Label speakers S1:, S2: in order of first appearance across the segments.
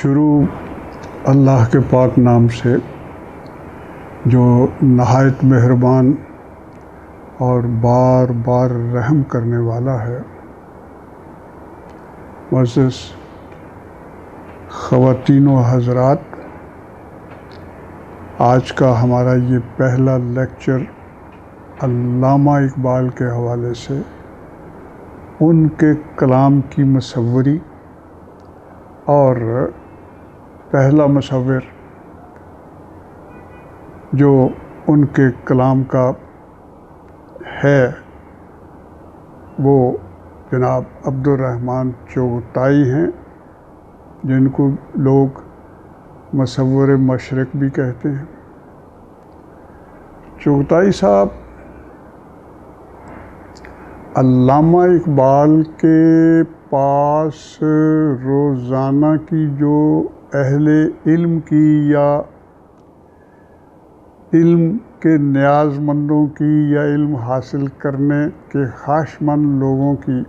S1: شروع اللہ کے پاک نام سے جو نہایت مہربان اور بار بار رحم کرنے والا ہے۔ معزز خواتین و حضرات، آج کا ہمارا یہ پہلا لیکچر علامہ اقبال کے حوالے سے ان کے کلام کی مصوری اور پہلا مصور جو ان کے کلام کا ہے وہ جناب عبدالرحمن چغتائی ہیں، جن کو لوگ مصور مشرق بھی کہتے ہیں۔ چغتائی صاحب علامہ اقبال کے پاس روزانہ کی جو اہل علم کی یا علم کے نیاز مندوں کی یا علم حاصل کرنے کے خواہش مند لوگوں کی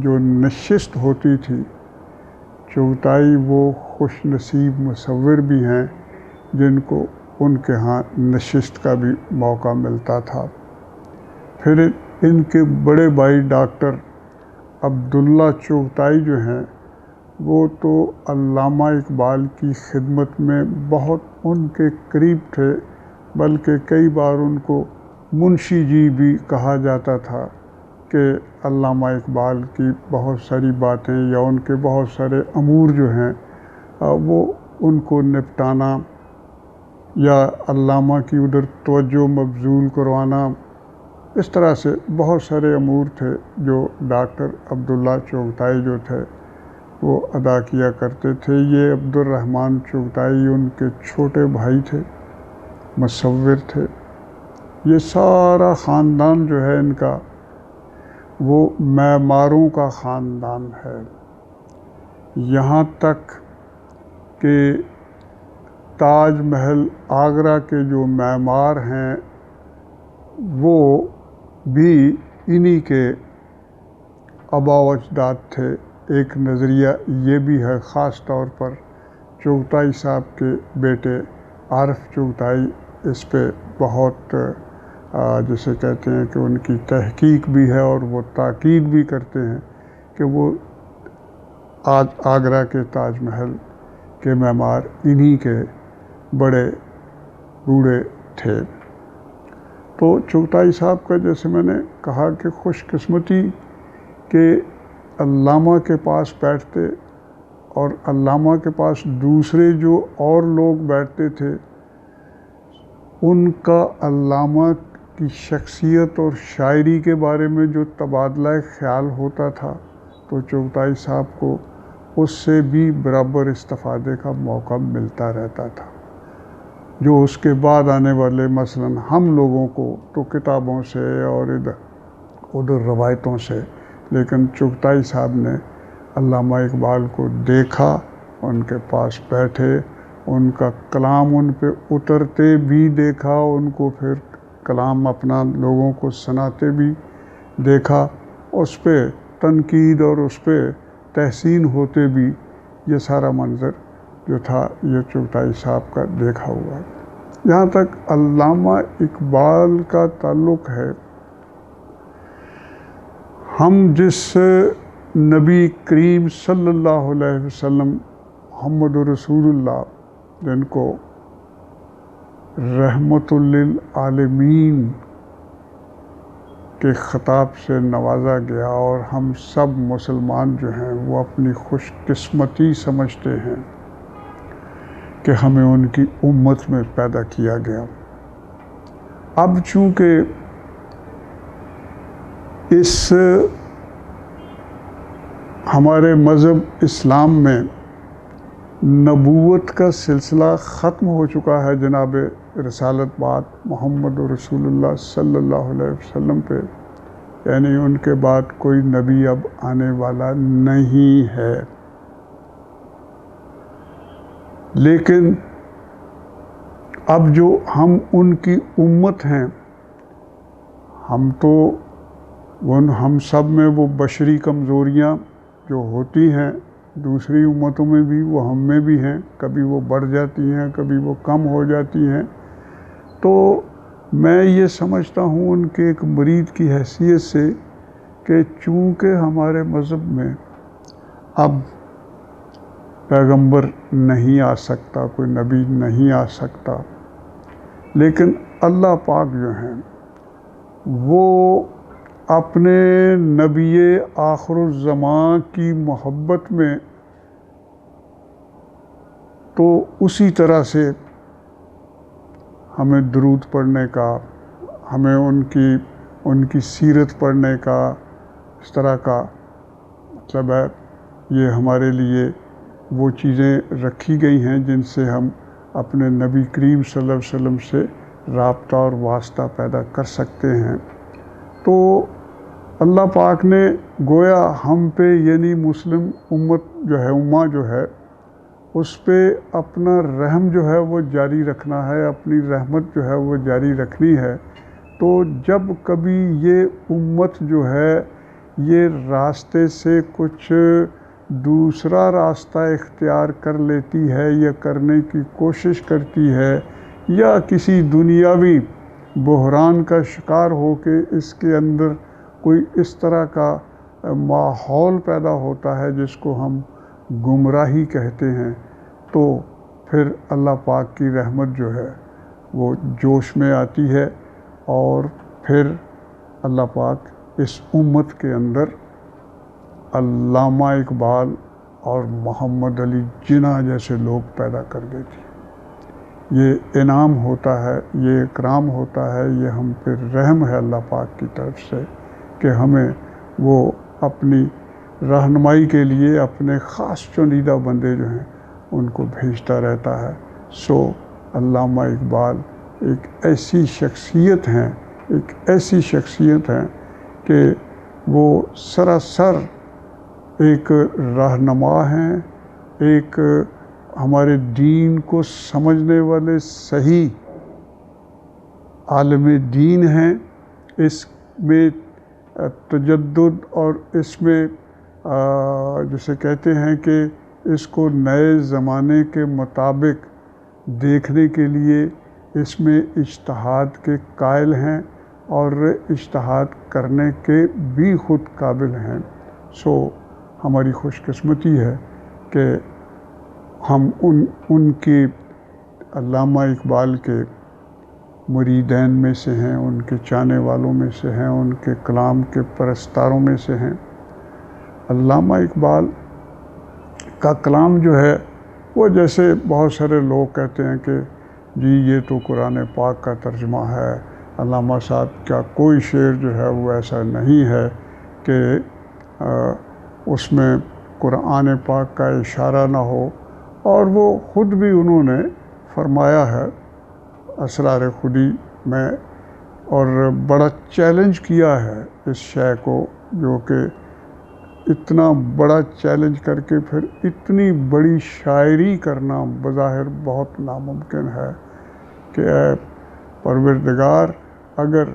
S1: جو نشست ہوتی تھی، چغتائی وہ خوش نصیب مصور بھی ہیں جن کو ان کے ہاں نشست کا بھی موقع ملتا تھا۔ پھر ان کے بڑے بھائی ڈاکٹر عبداللہ چغتائی جو ہیں وہ تو علامہ اقبال کی خدمت میں بہت ان کے قریب تھے، بلکہ کئی بار ان کو منشی جی بھی کہا جاتا تھا کہ علامہ اقبال کی بہت ساری باتیں یا ان کے بہت سارے امور جو ہیں وہ ان کو نپٹانا یا علامہ کی ادھر توجہ مبذول کروانا، اس طرح سے بہت سارے امور تھے جو ڈاکٹر عبداللہ چغتائی جو تھے وہ ادا کیا کرتے تھے۔ یہ عبدالرحمن چغتائی ان کے چھوٹے بھائی تھے، مصور تھے۔ یہ سارا خاندان جو ہے ان کا وہ معماروں کا خاندان ہے، یہاں تک کہ تاج محل آگرہ کے جو معمار ہیں وہ بھی انہی کے آباء و اجداد تھے۔ ایک نظریہ یہ بھی ہے، خاص طور پر چغتائی صاحب کے بیٹے عارف چغتائی اس پہ بہت جسے کہتے ہیں کہ ان کی تحقیق بھی ہے اور وہ تاکید بھی کرتے ہیں کہ وہ آگرہ کے تاج محل کے معمار انہی کے بڑے بوڑھے تھے۔ تو چغتائی صاحب کا جیسے میں نے کہا کہ خوش قسمتی کہ علامہ کے پاس بیٹھتے اور علامہ کے پاس دوسرے جو اور لوگ بیٹھتے تھے ان کا علامہ کی شخصیت اور شاعری کے بارے میں جو تبادلہ خیال ہوتا تھا تو چغتائی صاحب کو اس سے بھی برابر استفادے کا موقع ملتا رہتا تھا، جو اس کے بعد آنے والے مثلاً ہم لوگوں کو تو کتابوں سے اور ادھر روایتوں سے، لیکن چغتائی صاحب نے علامہ اقبال کو دیکھا، ان کے پاس بیٹھے، ان کا کلام ان پہ اترتے بھی دیکھا، ان کو پھر کلام اپنا لوگوں کو سناتے بھی دیکھا، اس پہ تنقید اور اس پہ تحسین ہوتے بھی، یہ سارا منظر جو تھا یہ چغتائی صاحب کا دیکھا ہوا ہے۔ جہاں تک علامہ اقبال کا تعلق ہے، ہم جس نبی کریم صلی اللہ علیہ وسلم محمد رسول اللہ جن کو رحمت للعالمین کے خطاب سے نوازا گیا اور ہم سب مسلمان جو ہیں وہ اپنی خوش قسمتی سمجھتے ہیں کہ ہمیں ان کی امت میں پیدا کیا گیا۔ اب چونکہ اس ہمارے مذہب اسلام میں نبوت کا سلسلہ ختم ہو چکا ہے جناب رسالت بات محمد رسول اللہ صلی اللہ علیہ وسلم پہ، یعنی ان کے بعد کوئی نبی اب آنے والا نہیں ہے، لیکن اب جو ہم ان کی امت ہیں، ہم سب میں وہ بشری کمزوریاں جو ہوتی ہیں دوسری امتوں میں بھی وہ ہم میں بھی ہیں، کبھی وہ بڑھ جاتی ہیں، کبھی وہ کم ہو جاتی ہیں۔ تو میں یہ سمجھتا ہوں ان کے ایک مرید کی حیثیت سے کہ چونکہ ہمارے مذہب میں اب پیغمبر نہیں آ سکتا، کوئی نبی نہیں آ سکتا، لیکن اللہ پاک جو ہیں وہ اپنے نبی آخر الزمان کی محبت میں تو اسی طرح سے ہمیں درود پڑھنے کا، ہمیں ان کی سیرت پڑھنے کا، اس طرح کا مطلب ہے یہ ہمارے لیے وہ چیزیں رکھی گئی ہیں جن سے ہم اپنے نبی کریم صلی اللہ علیہ وسلم سے رابطہ اور واسطہ پیدا کر سکتے ہیں۔ تو اللہ پاک نے گویا ہم پہ یعنی مسلم امہ جو ہے اس پہ اپنا رحم جو ہے وہ جاری رکھنا ہے، اپنی رحمت جو ہے وہ جاری رکھنی ہے۔ تو جب کبھی یہ امت جو ہے یہ راستے سے کچھ دوسرا راستہ اختیار کر لیتی ہے یا کرنے کی کوشش کرتی ہے یا کسی دنیاوی بحران کا شکار ہو کے اس کے اندر کوئی اس طرح کا ماحول پیدا ہوتا ہے جس کو ہم گمراہی کہتے ہیں، تو پھر اللہ پاک کی رحمت جو ہے وہ جوش میں آتی ہے اور پھر اللہ پاک اس امت کے اندر علامہ اقبال اور محمد علی جناح جیسے لوگ پیدا کر دیتی ہے۔ یہ انعام ہوتا ہے، یہ اکرام ہوتا ہے، یہ ہم پہ رحم ہے اللہ پاک کی طرف سے کہ ہمیں وہ اپنی رہنمائی کے لیے اپنے خاص چنیدہ بندے جو ہیں ان کو بھیجتا رہتا ہے۔ سو علامہ اقبال ایک ایسی شخصیت ہیں کہ وہ سراسر ایک رہنما ہیں، ایک ہمارے دین کو سمجھنے والے صحیح عالم دین ہیں۔ اس میں تجدد اور اس میں جسے کہتے ہیں کہ اس کو نئے زمانے کے مطابق دیکھنے کے لیے اس میں اجتہاد کے قائل ہیں اور اجتہاد کرنے کے بھی خود قابل ہیں۔ سو ہماری خوش قسمتی ہے کہ ہم ان کی علامہ اقبال کے مریدین میں سے ہیں، ان کے چاہنے والوں میں سے ہیں، ان کے کلام کے پرستاروں میں سے ہیں۔ علامہ اقبال کا کلام جو ہے وہ جیسے بہت سارے لوگ کہتے ہیں کہ جی یہ تو قرآن پاک کا ترجمہ ہے، علامہ صاحب کا کوئی شعر جو ہے وہ ایسا نہیں ہے کہ اس میں قرآن پاک کا اشارہ نہ ہو، اور وہ خود بھی انہوں نے فرمایا ہے اسرار خودی میں، اور بڑا چیلنج کیا ہے اس شے کو، جو کہ اتنا بڑا چیلنج کر کے پھر اتنی بڑی شاعری کرنا بظاہر بہت ناممکن ہے کہ اے پروردگار اگر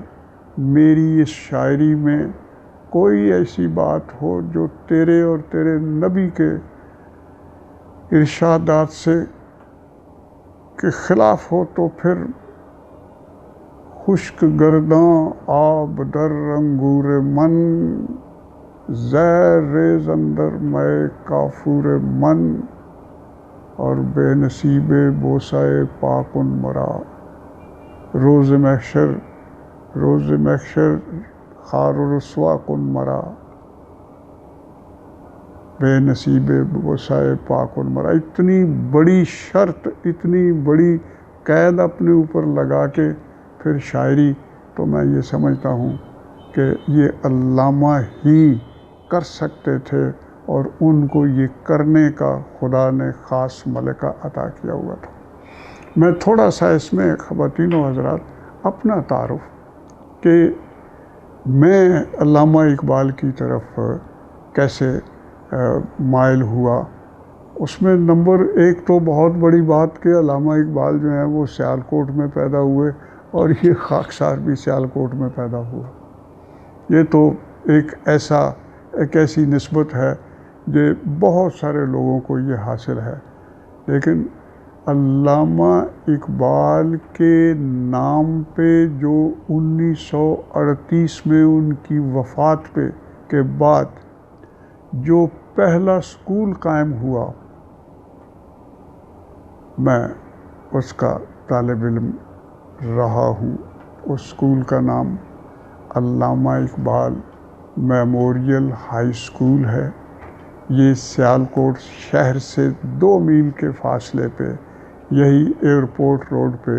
S1: میری اس شاعری میں کوئی ایسی بات ہو جو تیرے اور تیرے نبی کے ارشادات سے کے خلاف ہو تو پھر خشک گرداں آب در انگور من، زہر ریز اندر مے کافور من، اور بے نصیب بوسائے پاکن مرا، روز محشر خار و رسوا کن مرا، بے نصیب بوسائے پاکن مرا۔ اتنی بڑی شرط، اتنی بڑی قید اپنے اوپر لگا کے پھر شاعری، تو میں یہ سمجھتا ہوں کہ یہ علامہ ہی کر سکتے تھے، اور ان کو یہ کرنے کا خدا نے خاص ملکہ عطا کیا ہوا تھا۔ میں تھوڑا سا اس میں خواتین و حضرات اپنا تعارف کہ میں علامہ اقبال کی طرف کیسے مائل ہوا، اس میں نمبر ایک تو بہت بڑی بات کہ علامہ اقبال جو ہیں وہ سیالکوٹ میں پیدا ہوئے اور یہ خاکسار بھی سیالکوٹ میں پیدا ہوا۔ یہ تو ایک ایسی نسبت ہے یہ بہت سارے لوگوں کو یہ حاصل ہے، لیکن علامہ اقبال کے نام پہ جو 1938 میں ان کی وفات کے بعد جو پہلا اسکول قائم ہوا، میں اس کا طالب علم رہا ہوں۔ اس اسکول کا نام علامہ اقبال میموریل ہائی اسکول ہے۔ یہ سیالکوٹ شہر سے 2 میل کے فاصلے پہ، یہی ایئرپورٹ روڈ پہ،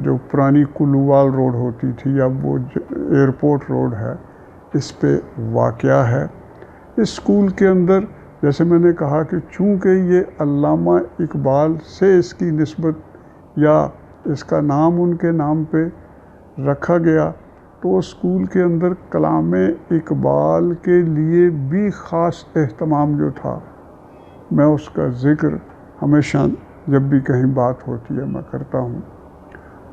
S1: جو پرانی کلووال روڈ ہوتی تھی اب وہ ایئرپورٹ روڈ ہے، اس پہ واقع ہے۔ اس اسکول کے اندر جیسے میں نے کہا کہ چونکہ یہ علامہ اقبال سے اس کی نسبت یا اس کا نام ان کے نام پہ رکھا گیا، تو اسکول کے اندر کلام اقبال کے لیے بھی خاص اہتمام جو تھا، میں اس کا ذکر ہمیشہ جب بھی کہیں بات ہوتی ہے میں کرتا ہوں۔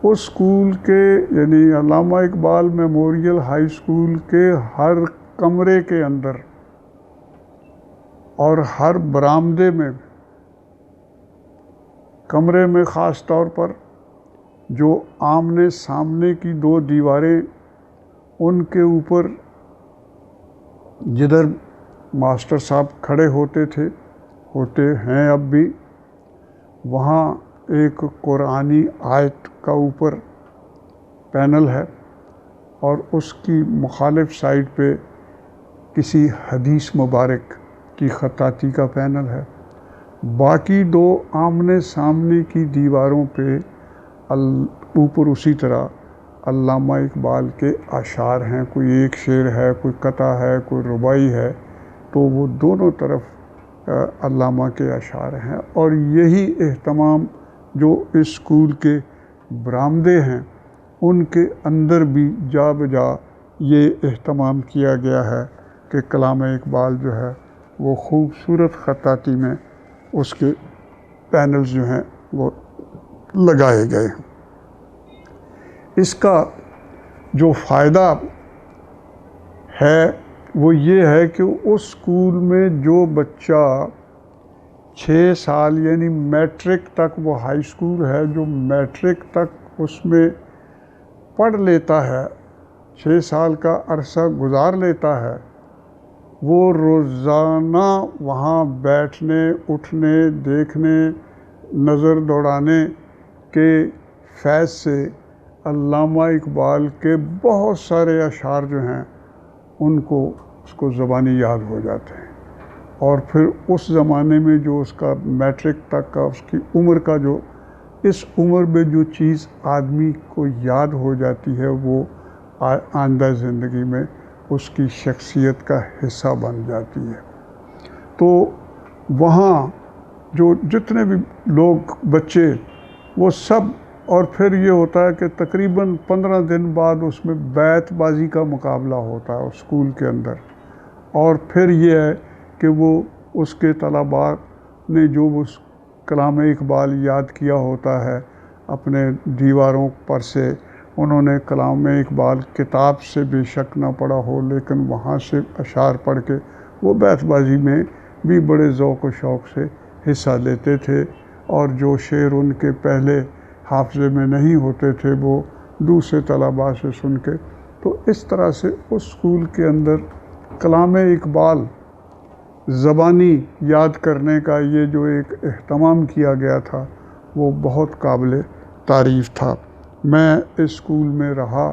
S1: اس اسکول کے یعنی علامہ اقبال میموریل ہائی اسکول کے ہر کمرے کے اندر اور ہر برآمدے میں، کمرے میں خاص طور پر جو آمنے سامنے کی 2 دیواریں، ان کے اوپر جدھر ماسٹر صاحب کھڑے ہوتے ہیں اب بھی، وہاں ایک قرآنی آیت کا اوپر پینل ہے اور اس کی مخالف سائڈ پہ کسی حدیث مبارک کی خطاطی کا پینل ہے۔ باقی 2 آمنے سامنے کی دیواروں پہ اوپر اسی طرح علامہ اقبال کے اشعار ہیں، کوئی ایک شعر ہے، کوئی قطعہ ہے، کوئی رباعی ہے، تو وہ دونوں طرف علامہ کے اشعار ہیں۔ اور یہی اہتمام جو اس اسکول کے برآمدے ہیں ان کے اندر بھی جا بجا یہ اہتمام کیا گیا ہے کہ کلام اقبال جو ہے وہ خوبصورت خطاطی میں اس کے پینلز جو ہیں وہ لگائے گئے ہیں۔ اس کا جو فائدہ ہے وہ یہ ہے کہ اس اسکول میں جو بچہ 6 سال یعنی میٹرک تک، وہ ہائی اسکول ہے جو میٹرک تک اس میں پڑھ لیتا ہے، 6 سال کا عرصہ گزار لیتا ہے، وہ روزانہ وہاں بیٹھنے، اٹھنے، دیکھنے، نظر دوڑانے کے فیض سے علامہ اقبال کے بہت سارے اشعار جو ہیں ان کو اس کو زبانی یاد ہو جاتے ہیں۔ اور پھر اس زمانے میں جو اس کا میٹرک تک کا اس کی عمر کا جو اس عمر میں جو چیز آدمی کو یاد ہو جاتی ہے وہ آئندہ زندگی میں اس کی شخصیت کا حصہ بن جاتی ہے۔ تو وہاں جو جتنے بھی لوگ بچے وہ سب، اور پھر یہ ہوتا ہے کہ تقریباً 15 دن بعد اس میں بیت بازی کا مقابلہ ہوتا ہے اس اسکول کے اندر، اور پھر یہ ہے کہ وہ اس کے طلباء نے جو اس کلام اقبال یاد کیا ہوتا ہے اپنے دیواروں پر سے، انہوں نے کلام اقبال کتاب سے بے شک نہ پڑھا ہو لیکن وہاں سے اشعار پڑھ کے وہ بیت بازی میں بھی بڑے ذوق و شوق سے حصہ لیتے تھے، اور جو شعر ان کے پہلے حافظے میں نہیں ہوتے تھے وہ دوسرے طلباء سے سن کے، تو اس طرح سے اس اسکول کے اندر کلام اقبال زبانی یاد کرنے کا یہ جو ایک اہتمام کیا گیا تھا وہ بہت قابل تعریف تھا۔ میں اس اسکول میں رہا،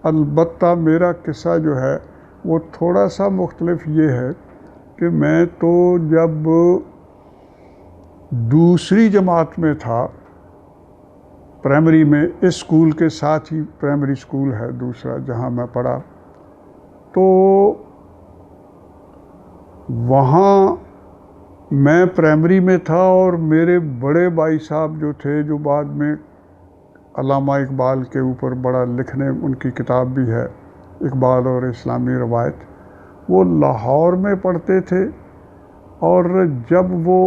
S1: البتہ میرا قصہ جو ہے وہ تھوڑا سا مختلف یہ ہے کہ میں تو جب دوسری جماعت میں تھا پرائمری میں، اس اسکول کے ساتھ ہی پرائمری اسکول ہے دوسرا جہاں میں پڑھا، تو وہاں میں پرائمری میں تھا اور میرے بڑے بھائی صاحب جو تھے جو بعد میں علامہ اقبال کے اوپر بڑا لکھنے، ان کی کتاب بھی ہے اقبال اور اسلامی روایت، وہ لاہور میں پڑھتے تھے، اور جب وہ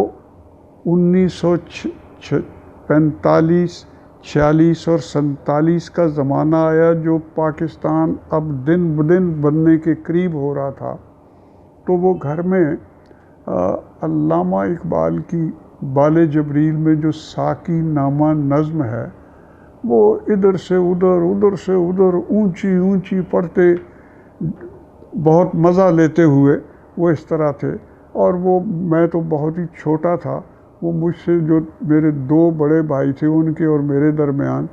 S1: 1945 46 اور 47 کا زمانہ آیا جو پاکستان اب دن بدن بننے کے قریب ہو رہا تھا، تو وہ گھر میں علامہ اقبال کی بال جبریل میں جو ساقی نامہ نظم ہے وہ ادھر سے ادھر ادھر سے ادھر اونچی اونچی پڑھتے بہت مزہ لیتے ہوئے وہ اس طرح تھے. اور وہ میں تو بہت ہی چھوٹا تھا. وہ مجھ سے جو میرے 2 بڑے بھائی تھے ان کے اور میرے درمیان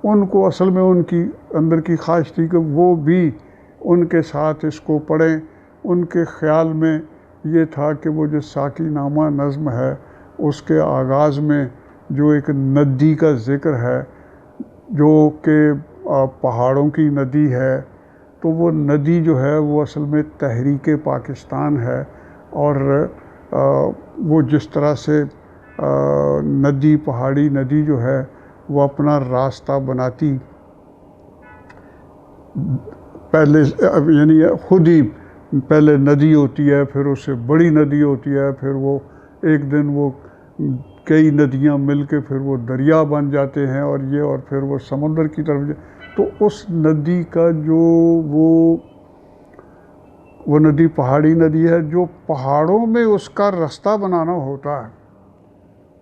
S1: ان کو اصل میں ان کی اندر کی خواہش تھی کہ وہ بھی ان کے ساتھ اس کو پڑھیں. ان کے خیال میں یہ تھا کہ وہ جو ساقی نامہ نظم ہے اس کے آغاز میں جو ایک ندی کا ذکر ہے جو کہ پہاڑوں کی ندی ہے، تو وہ ندی جو ہے وہ اصل میں تحریک پاکستان ہے. اور وہ جس طرح سے ندی پہاڑی ندی جو ہے وہ اپنا راستہ بناتی پہلے، یعنی خود ہی پہلے ندی ہوتی ہے، پھر اس سے بڑی ندی ہوتی ہے، پھر وہ ایک دن وہ کئی ندیاں مل کے پھر وہ دریا بن جاتے ہیں اور یہ، اور پھر وہ سمندر کی طرف تو اس ندی کا جو وہ ندی پہاڑی ندی ہے، جو پہاڑوں میں اس کا رستہ بنانا ہوتا ہے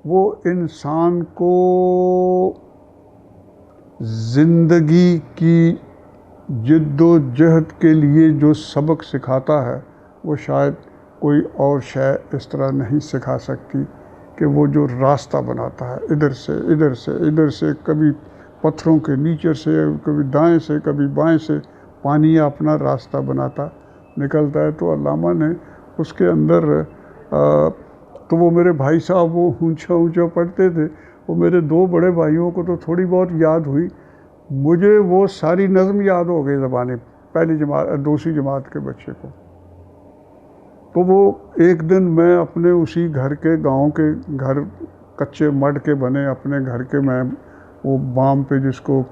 S1: وہ انسان کو زندگی کی جد و جہد کے لیے جو سبق سکھاتا ہے وہ شاید کوئی اور شے اس طرح نہیں سکھا سکتی کہ وہ جو راستہ بناتا ہے ادھر سے ادھر سے ادھر سے، کبھی پتھروں کے نیچے سے، کبھی دائیں سے کبھی بائیں سے پانی اپنا راستہ بناتا نکلتا ہے. تو علامہ نے اس کے اندر تو وہ میرے بھائی صاحب وہ اونچا اونچا پڑھتے تھے. وہ میرے 2 بڑے بھائیوں کو تو تھوڑی بہت یاد ہوئی، مجھے وہ ساری نظم یاد ہو گئی زبانیں پہلی جماعت دوسری جماعت کے بچے کو. تو وہ ایک دن میں اپنے اسی گھر کے گاؤں کے گھر کچے مڈ کے بنے اپنے گھر کے، میں وہ بام پہ جس کو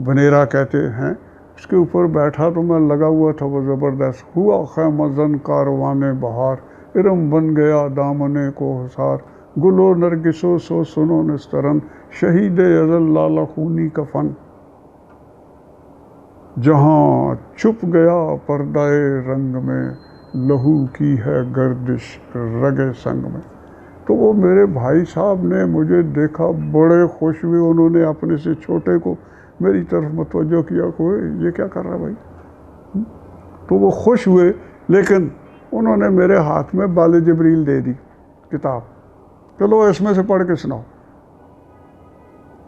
S1: بنیرا کہتے ہیں اس کے اوپر بیٹھا تو میں لگا ہوا تھا وہ زبردست. ہوا خیمہ زن کاروان بہار، ارم بن گیا دامن کو حصار، گلو نرگسو سو سنو نسترن، شہید ازل لالہ خونی کفن، جہاں چھپ گیا پردہ رنگ میں، لہو کی ہے گردش رگ سنگ میں. تو وہ میرے بھائی صاحب نے مجھے دیکھا، بڑے خوش ہوئے. انہوں نے اپنے سے چھوٹے کو میری طرف متوجہ کیا کہ یہ کیا کر رہا بھائی. تو وہ خوش ہوئے، لیکن انہوں نے میرے ہاتھ میں بال جبریل دے دی کتاب، چلو اس میں سے پڑھ کے سناؤ.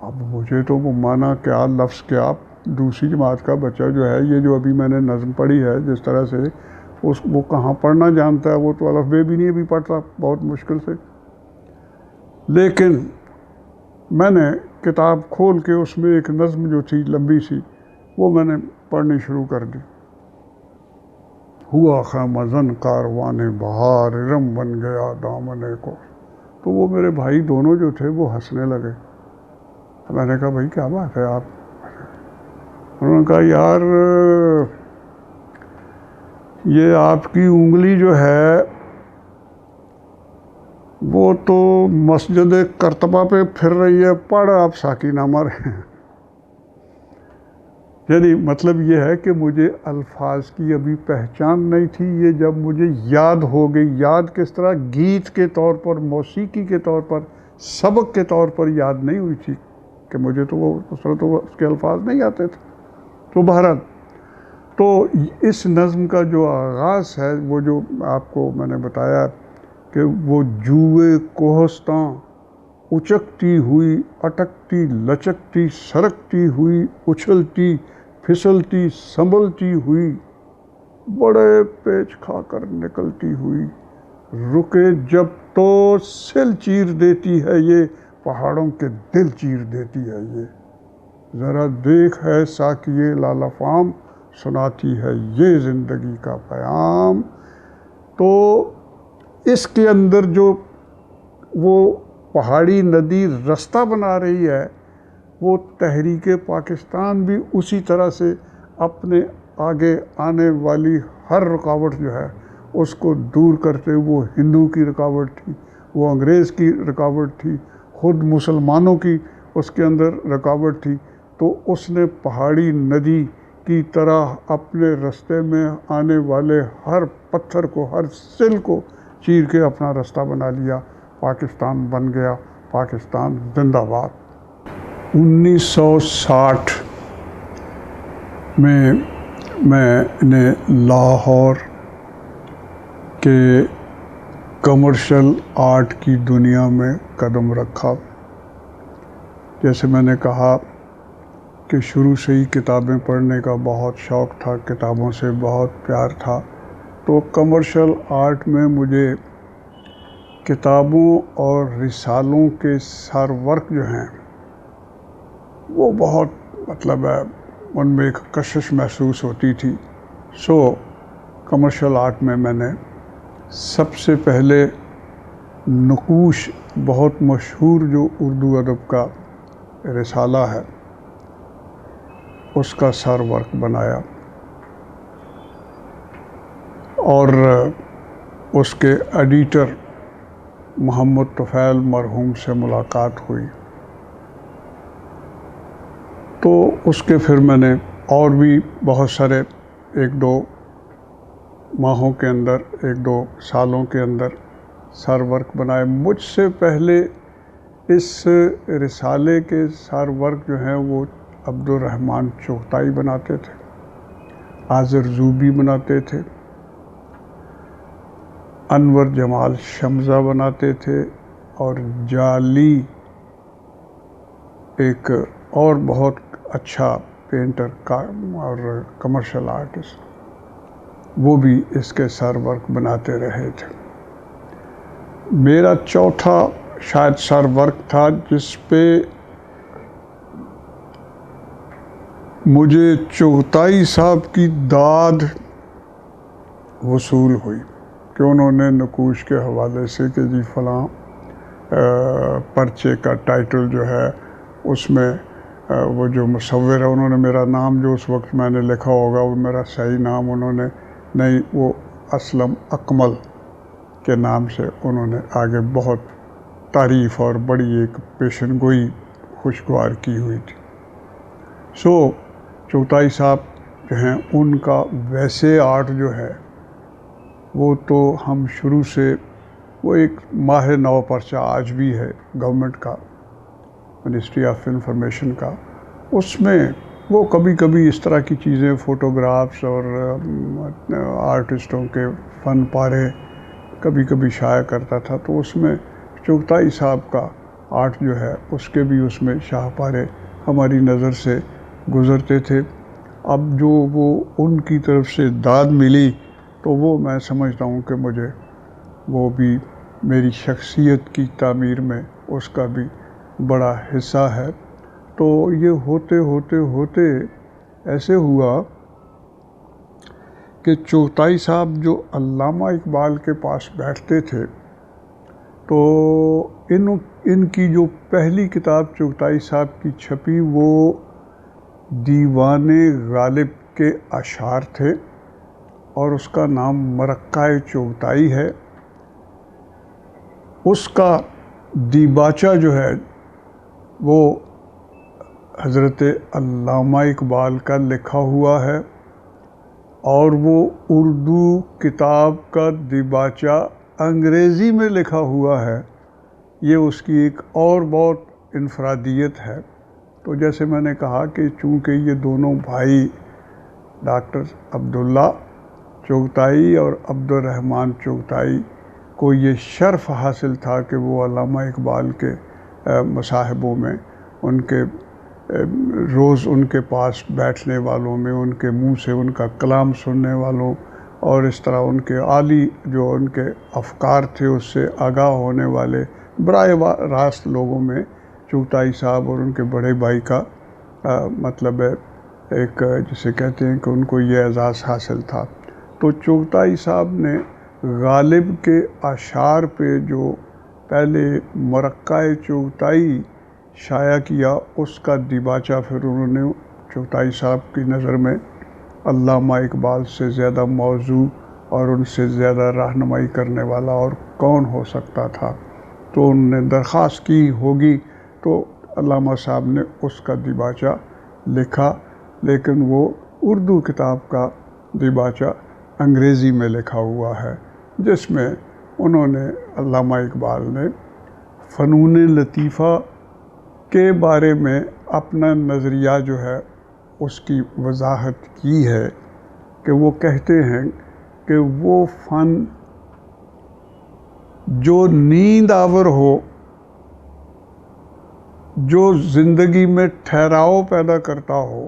S1: اب مجھے تو وہ مانا کیا لفظ کیا، دوسری جماعت کا بچہ جو ہے یہ جو ابھی میں نے نظم پڑھی ہے جس طرح سے وہ کہاں پڑھنا جانتا ہے، وہ تو الف بے بھی نہیں ابھی پڑھتا بہت مشکل سے. لیکن میں نے کتاب کھول کے اس میں ایک نظم جو تھی لمبی سی وہ میں نے پڑھنی شروع کر دی. ہوا خیمہ زن کاروان بہار، ارم بن گیا دامن کو. تو وہ میرے بھائی دونوں جو تھے وہ ہنسنے لگے. میں نے کہا بھائی کیا بات ہے آپ؟ انہوں نے کہا یار یہ آپ کی انگلی جو ہے وہ تو مسجد کرتبہ پہ پھر رہی ہے، پڑھ آپ ساقی نامہ رہے ہیں. یعنی مطلب یہ ہے کہ مجھے الفاظ کی ابھی پہچان نہیں تھی. یہ جب مجھے یاد ہو گئی، یاد کس طرح گیت کے طور پر، موسیقی کے طور پر، سبق کے طور پر یاد نہیں ہوئی تھی کہ مجھے تو وہ اس کے الفاظ نہیں آتے تھے. تو بہرحال تو اس نظم کا جو آغاز ہے وہ جو آپ کو میں نے بتایا کہ وہ جوئے کوہستاں اچکتی ہوئی اٹکتی لچکتی سرکتی ہوئی اچھلتی پھسلتی سنبھلتی ہوئی بڑے پیچ کھا کر نکلتی ہوئی، رکے جب تو سل چیر دیتی ہے یہ، پہاڑوں کے دل چیر دیتی ہے یہ. ذرا دیکھ ہے ساقیے لالہ فام، سناتی ہے یہ زندگی کا پیام. تو اس کے اندر جو وہ پہاڑی ندی رستہ بنا رہی ہے، وہ تحریک پاکستان بھی اسی طرح سے اپنے آگے آنے والی ہر رکاوٹ جو ہے اس کو دور کرتے. وہ ہندو کی رکاوٹ تھی، وہ انگریز کی رکاوٹ تھی، خود مسلمانوں کی اس کے اندر رکاوٹ تھی. تو اس نے پہاڑی ندی کی طرح اپنے رستے میں آنے والے ہر پتھر کو، ہر سل کو چیر کے اپنا راستہ بنا لیا، پاکستان بن گیا، پاکستان زندہ باد۔ 1960 میں نے لاہور کے کمرشل آرٹ کی دنیا میں قدم رکھا۔ جیسے میں نے کہا کہ شروع سے ہی کتابیں پڑھنے کا بہت شوق تھا، کتابوں سے بہت پیار تھا، تو کمرشل آرٹ میں مجھے کتابوں اور رسالوں کے سر ورک جو ہیں وہ بہت ان میں ایک کشش محسوس ہوتی تھی۔ کمرشل آرٹ میں نے سب سے پہلے نقوش، بہت مشہور جو اردو ادب کا رسالہ ہے، اس کا سر ورک بنایا، اور اس کے ایڈیٹر محمد طفیل مرحوم سے ملاقات ہوئی، تو اس کے پھر میں نے اور بھی بہت سارے 1-2 ماہوں کے اندر، 1-2 سالوں کے اندر سر ورک بنائے۔ مجھ سے پہلے اس رسالے کے سر ورک جو ہیں وہ عبدالرحمن چغتائی بناتے تھے، آذر زوبی بناتے تھے، انور جمال شمزہ بناتے تھے، اور جالی ایک اور بہت اچھا پینٹر اور کمرشل آرٹسٹ، وہ بھی اس کے سر ورک بناتے رہے تھے۔ میرا چوتھا شاید سر ورک تھا جس پہ مجھے چغتائی صاحب کی داد وصول ہوئی کہ انہوں نے نقوش کے حوالے سے کہ جی فلاں پرچے کا ٹائٹل جو ہے اس میں وہ جو مصور ہے، انہوں نے میرا نام جو اس وقت میں نے لکھا ہوگا وہ میرا صحیح نام انہوں نے نہیں، وہ اسلم اکمل کے نام سے انہوں نے آگے بہت تعریف اور بڑی ایک پیشن گوئی خوشگوار کی ہوئی تھی۔ چغتائی صاحب جو ہیں ان کا ویسے آرٹ جو ہے وہ تو ہم شروع سے، وہ ایک ماہ نو پرچہ آج بھی ہے گورنمنٹ کا، منسٹری آف انفارمیشن کا، اس میں وہ کبھی کبھی اس طرح کی چیزیں، فوٹوگرافس اور آرٹسٹوں کے فن پارے کبھی کبھی شائع کرتا تھا، تو اس میں چغتائی صاحب کا آرٹ جو ہے اس کے بھی اس میں شاہ پارے ہماری نظر سے گزرتے تھے۔ اب جو وہ ان کی طرف سے داد ملی تو وہ میں سمجھتا ہوں کہ مجھے وہ بھی میری شخصیت کی تعمیر میں اس کا بھی بڑا حصہ ہے۔ تو یہ ہوتے ہوتے ہوتے ایسے ہوا کہ چغتائی صاحب جو علامہ اقبال کے پاس بیٹھتے تھے، تو ان کی جو پہلی کتاب چغتائی صاحب کی چھپی وہ دیوان غالب کے اشعار تھے، اور اس کا نام مرقع چغتائی ہے۔ اس کا دیباچہ جو ہے وہ حضرت علامہ اقبال کا لکھا ہوا ہے، اور وہ اردو کتاب کا دیباچہ انگریزی میں لکھا ہوا ہے۔ یہ اس کی ایک اور بہت انفرادیت ہے۔ تو جیسے میں نے کہا کہ چونکہ یہ دونوں بھائی ڈاکٹر عبداللہ چغتائی اور عبدالرحمن چغتائی کو یہ شرف حاصل تھا کہ وہ علامہ اقبال کے مصاحبوں میں، ان کے روز ان کے پاس بیٹھنے والوں میں، ان کے منہ سے ان کا کلام سننے والوں، اور اس طرح ان کے عالی جو ان کے افکار تھے اس سے آگاہ ہونے والے براہ راست لوگوں میں چغتائی صاحب اور ان کے بڑے بھائی کا مطلب ہے ایک جسے کہتے ہیں کہ ان کو یہ اعزاز حاصل تھا۔ تو چغتائی صاحب نے غالب کے اشعار پہ جو پہلے مرقع چغتائی شائع کیا، اس کا دیباچہ پھر انہوں نے چغتائی صاحب کی نظر میں علامہ اقبال سے زیادہ موضوع اور ان سے زیادہ رہنمائی کرنے والا اور کون ہو سکتا تھا، تو انہوں نے درخواست کی ہوگی، تو علامہ صاحب نے اس کا دیباچہ لکھا، لیکن وہ اردو کتاب کا دیباچہ انگریزی میں لکھا ہوا ہے، جس میں انہوں نے علامہ اقبال نے فنون لطیفہ کے بارے میں اپنا نظریہ جو ہے اس کی وضاحت کی ہے کہ وہ کہتے ہیں کہ وہ فن جو نیند آور ہو، جو زندگی میں ٹھہراؤ پیدا کرتا ہو،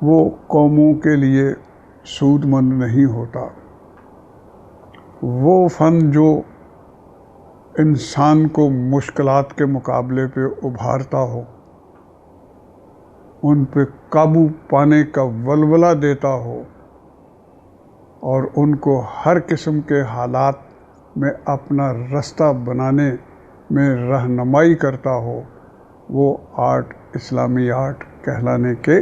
S1: وہ قوموں کے لیے سود مند نہیں ہوتا۔ وہ فن جو انسان کو مشکلات کے مقابلے پہ ابھارتا ہو، ان پہ قابو پانے کا ولولہ دیتا ہو اور ان کو ہر قسم کے حالات میں اپنا رستہ بنانے میں رہنمائی کرتا ہو، وہ آرٹ اسلامی آرٹ کہلانے کے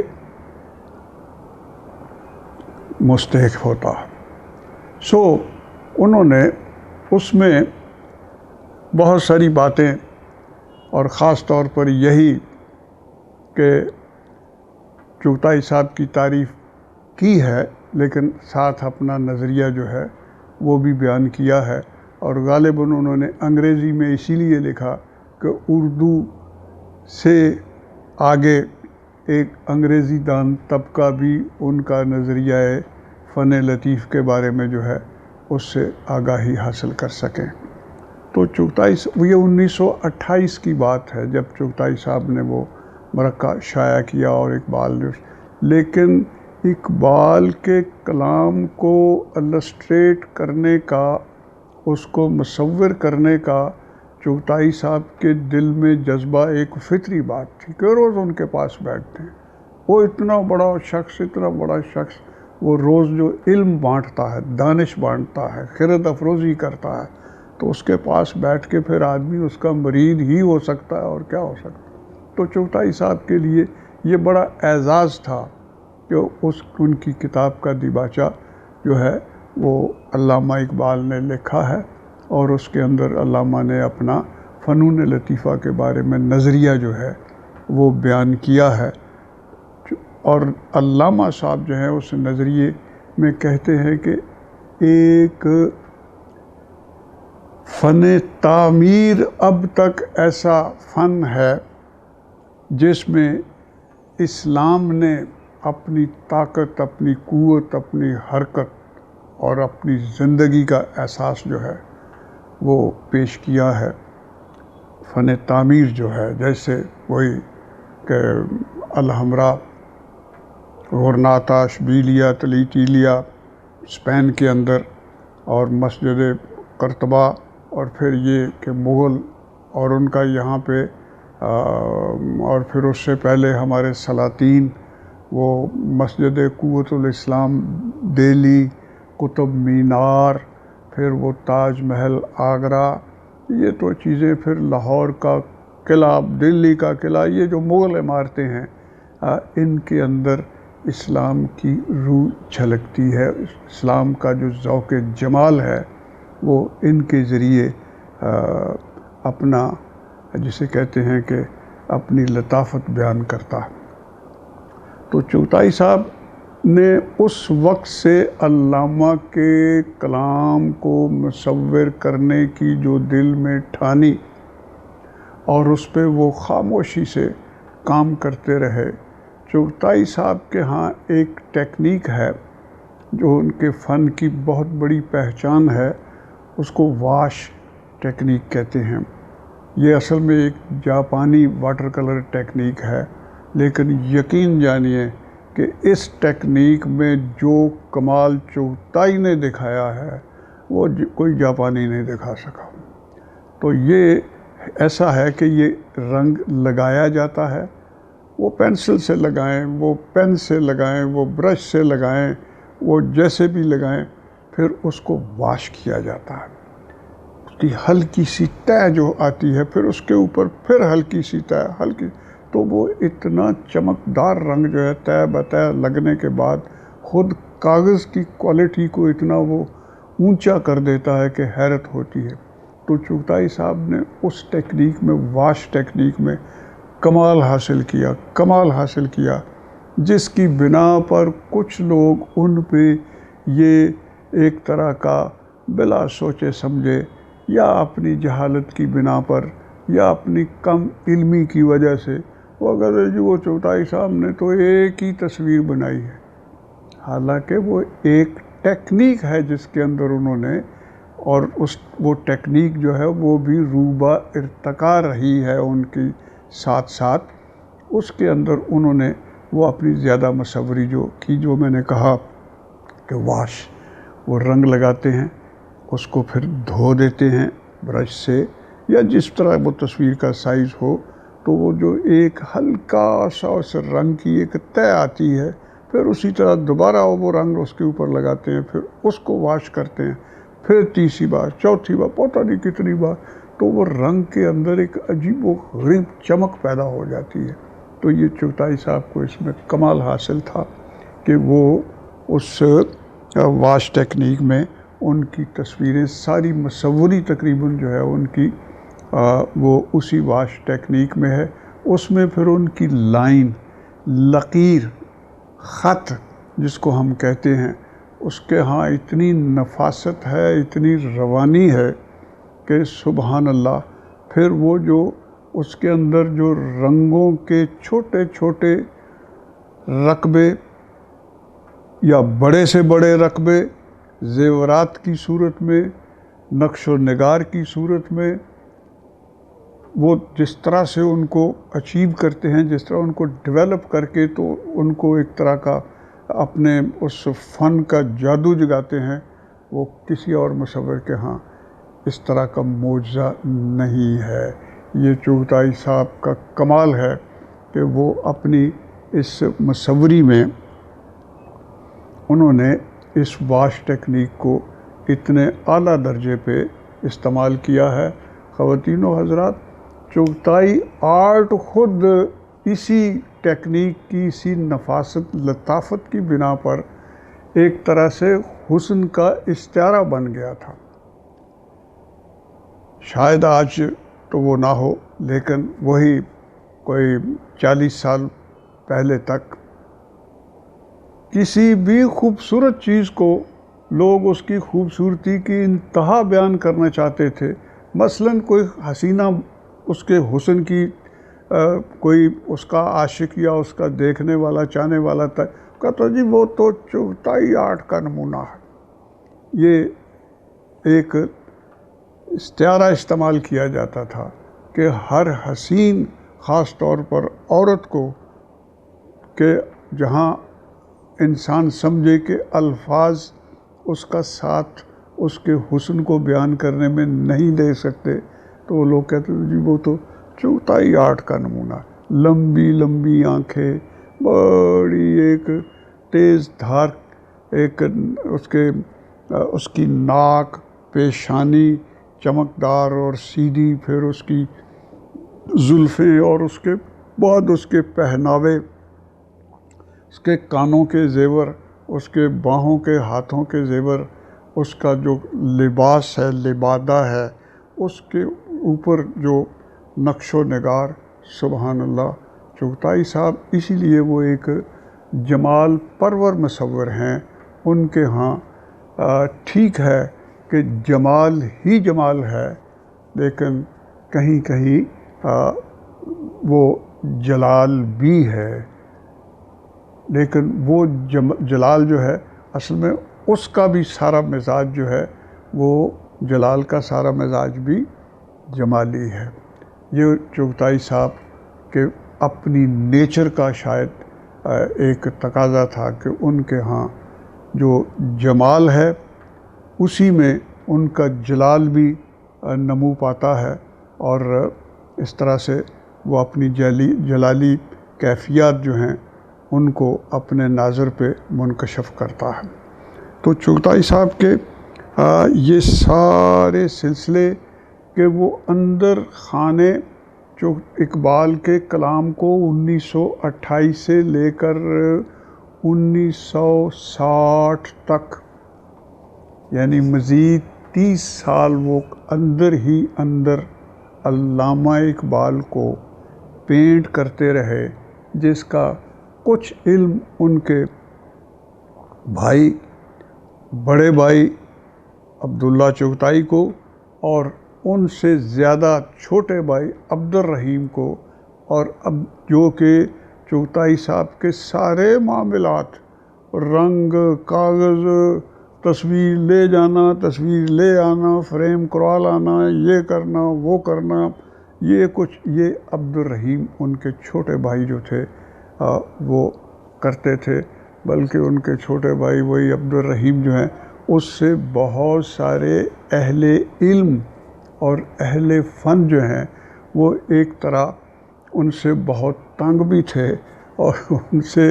S1: مستحق ہوتا ہے۔ انہوں نے اس میں بہت ساری باتیں، اور خاص طور پر یہی کہ چغتائی صاحب کی تعریف کی ہے، لیکن ساتھ اپنا نظریہ جو ہے وہ بھی بیان کیا ہے، اور غالباً انہوں نے انگریزی میں اسی لیے لکھا کہ اردو سے آگے ایک انگریزی دان طبقہ بھی ان کا نظریہ فن لطیف کے بارے میں جو ہے اس سے آگاہی حاصل کر سکیں۔ تو چغتائی، یہ 1928 کی بات ہے جب چغتائی صاحب نے وہ مرقع شائع کیا، اور اقبال نے، لیکن اقبال کے کلام کو السٹریٹ کرنے کا، اس کو مصور کرنے کا چغتائی صاحب کے دل میں جذبہ ایک فطری بات تھی کہ روز ان کے پاس بیٹھتے ہیں۔ وہ اتنا بڑا شخص وہ روز جو علم بانٹتا ہے، دانش بانٹتا ہے، خرد افروزی کرتا ہے، تو اس کے پاس بیٹھ کے پھر آدمی اس کا مرید ہی ہو سکتا ہے اور کیا ہو سکتا ہے۔ تو چغتائی صاحب کے لیے یہ بڑا اعزاز تھا کہ ان کی کتاب کا دیباچہ جو ہے وہ علامہ اقبال نے لکھا ہے، اور اس کے اندر علامہ نے اپنا فنون لطیفہ کے بارے میں نظریہ جو ہے وہ بیان کیا ہے۔ اور علامہ صاحب جو ہے اس نظریے میں کہتے ہیں کہ ایک فن تعمیر اب تک ایسا فن ہے جس میں اسلام نے اپنی طاقت، اپنی قوت، اپنی حرکت اور اپنی زندگی کا احساس جو ہے وہ پیش کیا ہے۔ فن تعمیر جو ہے، جیسے وہی کہ الحمرا، غرناطہ، اشبیلیہ، تلیٹیلیہ اسپین کے اندر، اور مسجد قرطبہ، اور پھر یہ کہ مغل اور ان کا یہاں پہ، اور پھر اس سے پہلے ہمارے سلاطین، وہ مسجد قوت الاسلام دہلی، قطب مینار، پھر وہ تاج محل آگرہ، یہ تو چیزیں، پھر لاہور کا قلعہ، دلی کا قلعہ، یہ جو مغل عمارتیں ہیں، ان کے اندر اسلام کی روح جھلکتی ہے۔ اسلام کا جو ذوق جمال ہے وہ ان کے ذریعے اپنا، جسے کہتے ہیں کہ اپنی لطافت بیان کرتا ہے۔ تو چغتائی صاحب نے اس وقت سے علامہ کے کلام کو مصور کرنے کی جو دل میں ٹھانی، اور اس پہ وہ خاموشی سے کام کرتے رہے۔ چغتائی صاحب کے ہاں ایک ٹیکنیک ہے جو ان کے فن کی بہت بڑی پہچان ہے، اس کو واش ٹیکنیک کہتے ہیں۔ یہ اصل میں ایک جاپانی واٹر کلر ٹیکنیک ہے، لیکن یقین جانیے کہ اس ٹیکنیک میں جو کمال چغتائی نے دکھایا ہے وہ کوئی جاپانی نہیں دکھا سکا۔ تو یہ ایسا ہے کہ یہ رنگ لگایا جاتا ہے، وہ پینسل سے لگائیں، وہ پین سے لگائیں، وہ برش سے لگائیں، وہ جیسے بھی لگائیں، پھر اس کو واش کیا جاتا ہے۔ اس کی ہلکی سی تہ جو آتی ہے، پھر اس کے اوپر پھر ہلکی سی تہ، تو وہ اتنا چمکدار رنگ جو ہے تہ بتہ لگنے کے بعد خود کاغذ کی کوالٹی کو اتنا وہ اونچا کر دیتا ہے کہ حیرت ہوتی ہے۔ تو چغتائی صاحب نے اس ٹیکنیک میں، واش ٹیکنیک میں کمال حاصل کیا، جس کی بنا پر کچھ لوگ ان پہ یہ ایک طرح کا بلا سوچے سمجھے یا اپنی جہالت کی بنا پر یا اپنی کم علمی کی وجہ سے وہ اگر وہ چغتائی صاحب نے تو ایک ہی تصویر بنائی ہے، حالانکہ وہ ایک ٹیکنیک ہے جس کے اندر انہوں نے، اور وہ ٹیکنیک جو ہے وہ بھی روبہ ارتقا رہی ہے ان کی ساتھ ساتھ، اس کے اندر انہوں نے وہ اپنی زیادہ مصوری جو میں نے کہا کہ واش، وہ رنگ لگاتے ہیں، اس کو پھر دھو دیتے ہیں برش سے یا جس طرح وہ تصویر کا سائز ہو، تو وہ جو ایک ہلکا سا اس رنگ کی ایک طے آتی ہے، پھر اسی طرح دوبارہ وہ رنگ اس کے اوپر لگاتے ہیں، پھر اس کو واش کرتے ہیں، پھر تیسری بار، چوتھی بار، پتہ نہیں کتنی بار، تو وہ رنگ کے اندر ایک عجیب و غریب چمک پیدا ہو جاتی ہے۔ تو یہ چغتائی صاحب کو اس میں کمال حاصل تھا کہ وہ اس واش ٹیکنیک میں ان کی تصویریں ساری مصوری تقریباً جو ہے ان کی وہ اسی واش ٹیکنیک میں ہے، اس میں پھر ان کی لائن، لکیر، خط جس کو ہم کہتے ہیں، اس کے ہاں اتنی نفاست ہے، اتنی روانی ہے کہ سبحان اللہ۔ پھر وہ جو اس کے اندر جو رنگوں کے چھوٹے چھوٹے رقبے یا بڑے سے بڑے رقبے زیورات کی صورت میں، نقش و نگار کی صورت میں، وہ جس طرح سے ان کو اچیو کرتے ہیں، جس طرح ان کو ڈیولپ کر کے تو ان کو ایک طرح کا اپنے اس فن کا جادو جگاتے ہیں، وہ کسی اور مصور کے ہاں اس طرح کا معجزہ نہیں ہے۔ یہ چغتائی صاحب کا کمال ہے کہ وہ اپنی اس مصوری میں انہوں نے اس واش ٹیکنیک کو اتنے اعلیٰ درجے پہ استعمال کیا ہے۔ خواتین و حضرات، چغتائی آرٹ خود اسی ٹیکنیک کی، اسی نفاست، لطافت کی بنا پر ایک طرح سے حسن کا استعارہ بن گیا تھا۔ شاید آج تو وہ نہ ہو، لیکن وہی کوئی 40 سال پہلے تک کسی بھی خوبصورت چیز کو لوگ اس کی خوبصورتی کی انتہا بیان کرنا چاہتے تھے۔ مثلاً کوئی حسینہ اس کے حسن کی کوئی اس کا عاشق یا اس کا دیکھنے والا، چاہنے والا تھا، کہتا جی وہ تو چغتائی آرٹ کا نمونہ ہے۔ یہ ایک استعارہ استعمال کیا جاتا تھا کہ ہر حسین، خاص طور پر عورت کو، کہ جہاں انسان سمجھے کہ الفاظ اس کا ساتھ اس کے حسن کو بیان کرنے میں نہیں دے سکتے، تو وہ لوگ کہتے ہیں جی وہ تو چغتائی آرٹ کا نمونہ ہے۔ لمبی لمبی آنکھیں، بڑی ایک تیز دھار، ایک اس کی ناک، پیشانی چمکدار اور سیدھی، پھر اس کی زلفیں، اور اس کے بعد اس کے پہناوے، اس کے کانوں کے زیور، اس کے باہوں کے، ہاتھوں کے زیور، اس کا جو لباس ہے، لبادہ ہے، اس کے اوپر جو نقش و نگار، سبحان اللہ۔ چغتائی صاحب اسی لیے وہ ایک جمال پرور مصور ہیں۔ ان کے ہاں ٹھیک ہے کہ جمال ہی جمال ہے، لیکن کہیں کہیں وہ جلال بھی ہے، لیکن وہ جلال جو ہے اصل میں اس کا بھی سارا مزاج جو ہے وہ جلال کا سارا مزاج بھی جمالی ہے۔ یہ چغتائی صاحب کے اپنی نیچر کا شاید ایک تقاضا تھا کہ ان کے ہاں جو جمال ہے اسی میں ان کا جلال بھی نمو پاتا ہے، اور اس طرح سے وہ اپنی جلالی کیفیات جو ہیں ان کو اپنے ناظر پہ منکشف کرتا ہے۔ تو چغتائی صاحب کے یہ سارے سلسلے کہ وہ اندر خانے جو اقبال کے کلام کو 1928 سے لے کر 1960 تک، یعنی مزید 30 سال وہ اندر ہی اندر علامہ اقبال کو پینٹ کرتے رہے، جس کا کچھ علم ان کے بھائی بڑے بھائی عبداللہ چغتائی کو اور ان سے زیادہ چھوٹے بھائی عبد الرحیم کو، اور اب جو کہ چغتائی صاحب کے سارے معاملات، رنگ، کاغذ، تصویر لے جانا، تصویر لے آنا، فریم کروا لانا، یہ کرنا وہ کرنا، یہ کچھ یہ عبد الرحیم ان کے چھوٹے بھائی جو تھے وہ کرتے تھے، بلکہ ان کے چھوٹے بھائی وہی عبد الرحیم جو ہیں اس سے بہت سارے اہل علم اور اہل فن جو ہیں وہ ایک طرح ان سے بہت تنگ بھی تھے اور ان سے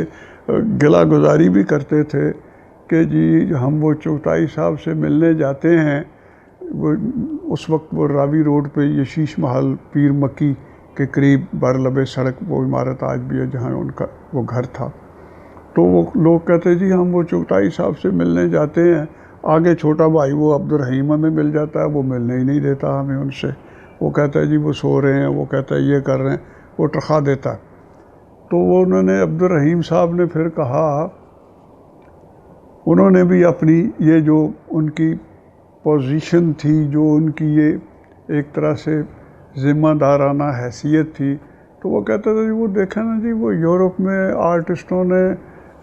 S1: گلہ گزاری بھی کرتے تھے کہ جی ہم وہ چغتائی صاحب سے ملنے جاتے ہیں، وہ اس وقت وہ راوی روڈ پہ یشیش محل پیر مکی کے قریب برلب سڑک وہ عمارت آج بھی ہے جہاں ان کا وہ گھر تھا، تو وہ لوگ کہتے جی ہم وہ چغتائی صاحب سے ملنے جاتے ہیں، آگے چھوٹا بھائی وہ عبد الرحیم ہمیں مل جاتا ہے، وہ ملنے ہی نہیں دیتا ہمیں ان سے، وہ کہتا ہے جی وہ سو رہے ہیں، وہ کہتا ہے یہ کر رہے ہیں، وہ ٹرخا دیتا ہے۔ تو وہ انہوں نے عبد الرحیم صاحب نے پھر کہا، انہوں نے بھی اپنی یہ جو ان کی پوزیشن تھی، جو ان کی یہ ایک طرح سے ذمہ دارانہ حیثیت تھی، تو وہ کہتا تھا جی وہ دیکھیں نا جی وہ یورپ میں آرٹسٹوں نے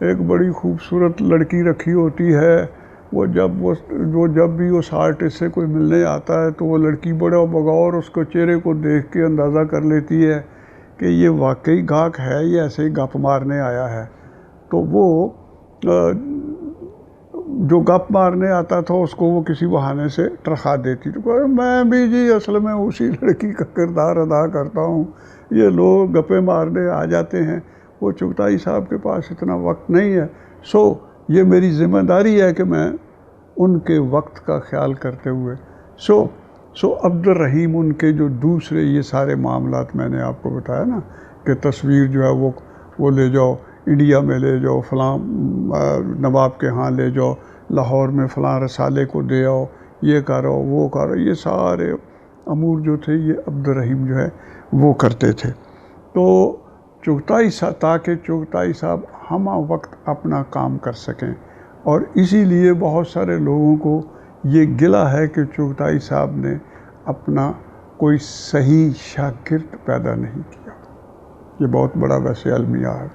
S1: ایک بڑی خوبصورت لڑکی رکھی ہوتی ہے، وہ جب بھی اس آرٹسٹ سے کوئی ملنے آتا ہے تو وہ لڑکی بڑا بغور اس کو چہرے کو دیکھ کے اندازہ کر لیتی ہے کہ یہ واقعی گاہک ہے یا ایسے ہی گپ مارنے آیا ہے، تو وہ جو گپ مارنے آتا تھا اس کو وہ کسی بہانے سے ٹرخا دیتی، تو میں بھی جی اصل میں اسی لڑکی کا کردار ادا کرتا ہوں، یہ لوگ گپے مارنے آ جاتے ہیں، وہ چغتائی صاحب کے پاس اتنا وقت نہیں ہے، سو یہ میری ذمہ داری ہے کہ میں ان کے وقت کا خیال کرتے ہوئے سو عبد الرحیم ان کے جو دوسرے یہ سارے معاملات میں نے آپ کو بتایا نا کہ تصویر جو ہے وہ لے جاؤ انڈیا میں، لے جاؤ فلاں نواب کے ہاں لے جاؤ، لاہور میں فلاں رسالے کو دے آؤ، یہ کرو وہ کرو، یہ سارے امور جو تھے یہ عبد الرحیم جو ہے وہ کرتے تھے، تو تاکہ چغتائی صاحب ہمہ وقت اپنا کام کر سکیں، اور اسی لیے بہت سارے لوگوں کو یہ گلہ ہے کہ چغتائی صاحب نے اپنا کوئی صحیح شاگرد پیدا نہیں کیا، یہ بہت بڑا ویسے المیہ ہے۔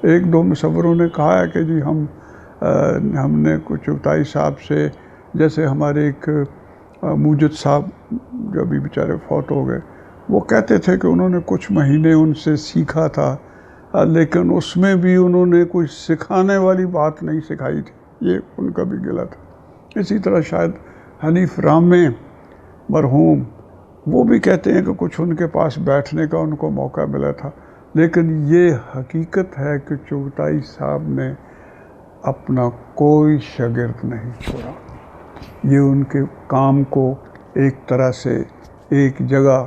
S1: ایک دو مصوروں نے کہا ہے کہ جی ہم نے چغتائی صاحب سے، جیسے ہمارے ایک موجد صاحب جو ابھی بیچارے فوت ہو گئے، وہ کہتے تھے کہ انہوں نے کچھ مہینے ان سے سیکھا تھا، لیکن اس میں بھی انہوں نے کوئی سکھانے والی بات نہیں سکھائی تھی، یہ ان کا بھی گلہ تھا۔ اسی طرح شاید حنیف رامے مرحوم وہ بھی کہتے ہیں کہ کچھ ان کے پاس بیٹھنے کا ان کو موقع ملا تھا، لیکن یہ حقیقت ہے کہ چغتائی صاحب نے اپنا کوئی شاگرد نہیں چھوڑا، یہ ان کے کام کو ایک طرح سے ایک جگہ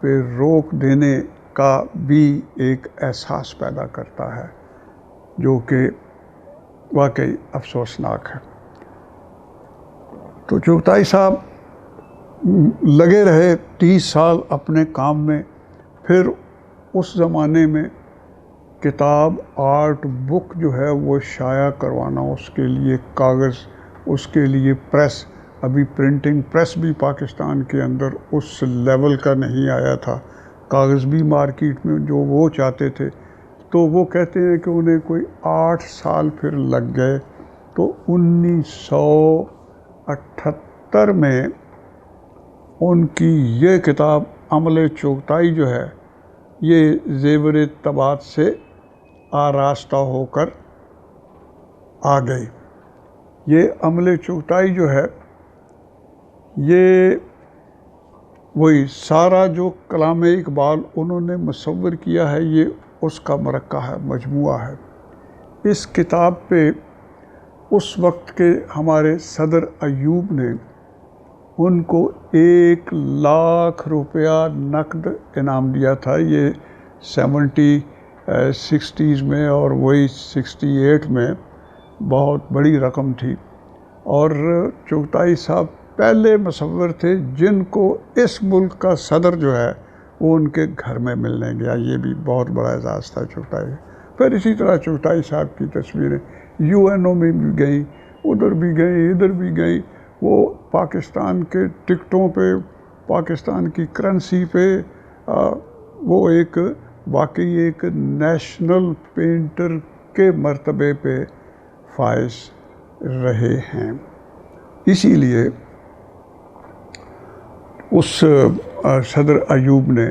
S1: پہ روک دینے کا بھی ایک احساس پیدا کرتا ہے جو کہ واقعی افسوسناک ہے۔ تو چغتائی صاحب لگے رہے 30 سال اپنے کام میں، پھر اس زمانے میں کتاب آرٹ بک جو ہے وہ شائع کروانا، اس کے لیے کاغذ، اس کے لیے پریس، ابھی پرنٹنگ پریس بھی پاکستان کے اندر اس لیول کا نہیں آیا تھا، کاغذ بھی مارکیٹ میں جو وہ چاہتے تھے، تو وہ کہتے ہیں کہ انہیں کوئی 8 سال پھر لگ گئے، تو 1978 میں ان کی یہ کتاب عمل چغتائی جو ہے یہ زیور طباعت سے آراستہ ہو کر آ گئی۔ یہ عمل چغتائی جو ہے یہ وہی سارا جو کلام اقبال انہوں نے مصور کیا ہے یہ اس کا مرکہ ہے، مجموعہ ہے۔ اس کتاب پہ اس وقت کے ہمارے صدر ایوب نے ان کو 1,00,000 روپیہ نقد انعام دیا تھا، یہ 60s میں اور وہی 68 میں بہت بڑی رقم تھی، اور چغتائی صاحب پہلے مصور تھے جن کو اس ملک کا صدر جو ہے وہ ان کے گھر میں ملنے گیا، یہ بھی بہت بڑا اعزاز تھا چغتائی۔ پھر اسی طرح چغتائی صاحب کی تصویریں UN میں بھی گئیں، ادھر بھی گئیں ادھر بھی گئیں، وہ پاکستان کے ٹکٹوں پہ، پاکستان کی کرنسی پہ وہ ایک واقعی ایک نیشنل پینٹر کے مرتبے پہ فائز رہے ہیں۔ اسی لیے اس صدر ایوب نے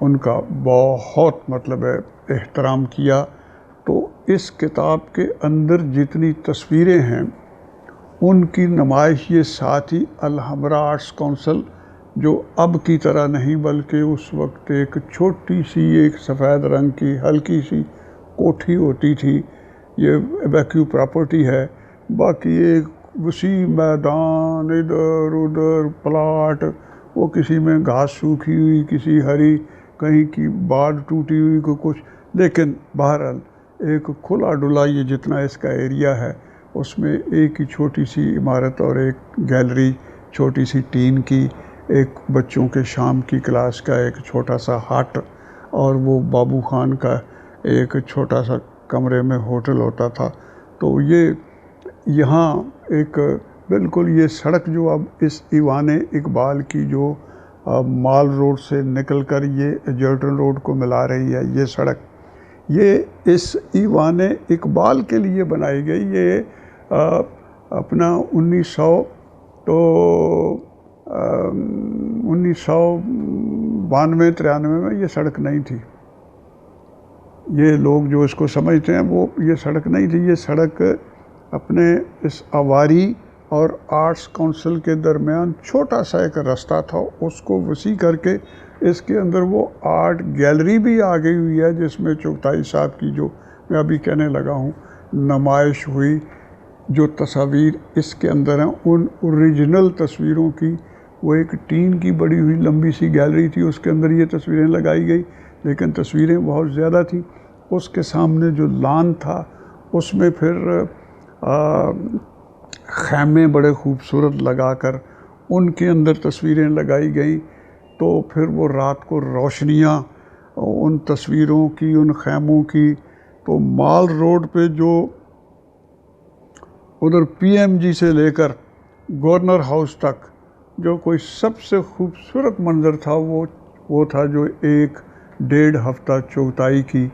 S1: ان کا بہت مطلب ہے احترام کیا۔ تو اس کتاب کے اندر جتنی تصویریں ہیں ان کی نمائش یہ ساتھ ہی الحمرا آرٹس کونسل، جو اب کی طرح نہیں بلکہ اس وقت ایک چھوٹی سی ایک سفید رنگ کی ہلکی سی کوٹھی ہوتی تھی، یہ ویکیو پراپرٹی ہے، باقی ایک وسیع میدان ادھر ادھر پلاٹ، وہ کسی میں گھاس سوکھی ہوئی، کسی ہری، کہیں کی باڑ ٹوٹی ہوئی کو کچھ، لیکن بہرحال ایک کھلا ڈلا یہ جتنا اس کا ایریا ہے اس میں ایک ہی چھوٹی سی عمارت اور ایک گیلری چھوٹی سی ٹین کی، ایک بچوں کے شام کی کلاس کا ایک چھوٹا سا ہٹ، اور وہ بابو خان کا ایک چھوٹا سا کمرے میں ہوٹل ہوتا تھا۔ تو یہ یہاں ایک بالکل یہ سڑک جو اب اس ایوان اقبال کی جو مال روڈ سے نکل کر یہ جرٹن روڈ کو ملا رہی ہے، یہ سڑک یہ اس ایوان اقبال کے لیے بنائی گئی۔ یہ اپنا 1992-93 میں یہ سڑک نہیں تھی۔ یہ لوگ جو اس کو سمجھتے ہیں وہ یہ سڑک نہیں تھی، یہ سڑک اپنے اس آواری اور آرٹس کونسل کے درمیان چھوٹا سا ایک رستہ تھا، اس کو وسیع کر کے اس کے اندر وہ آرٹ گیلری بھی آ گئی ہوئی ہے، جس میں چغتائی صاحب کی جو میں ابھی کہنے لگا ہوں نمائش ہوئی، جو تصاویر اس کے اندر ہیں ان اوریجنل تصویروں کی، وہ ایک ٹین کی بڑی ہوئی لمبی سی گیلری تھی، اس کے اندر یہ تصویریں لگائی گئی، لیکن تصویریں بہت زیادہ تھیں۔ اس کے سامنے جو لان تھا اس میں پھر خیمے بڑے خوبصورت لگا کر ان کے اندر تصویریں لگائی گئیں، تو پھر وہ رات کو روشنیاں ان تصویروں کی، ان خیموں کی، تو مال روڈ پہ جو ادھر پی ایم جی سے لے کر گورنر ہاؤس تک جو کوئی سب سے خوبصورت منظر تھا وہ تھا جو 1-1.5 ہفتہ چغتائی کی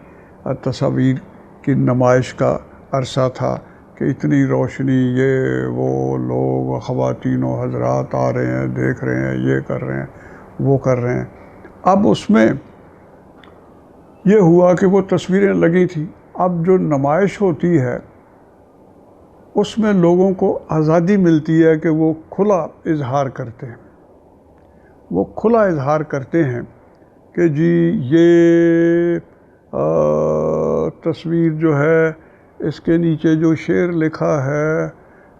S1: تصاویر کی نمائش کا عرصہ تھا، کہ اتنی روشنی، یہ وہ لوگ خواتین و حضرات آ رہے ہیں، دیکھ رہے ہیں، یہ کر رہے ہیں، وہ کر رہے ہیں۔ اب اس میں یہ ہوا کہ وہ تصویریں لگی تھیں، اب جو نمائش ہوتی ہے اس میں لوگوں کو آزادی ملتی ہے کہ وہ کھلا اظہار کرتے ہیں، وہ کھلا اظہار کرتے ہیں کہ جی یہ تصویر جو ہے اس کے نیچے جو شعر لکھا ہے،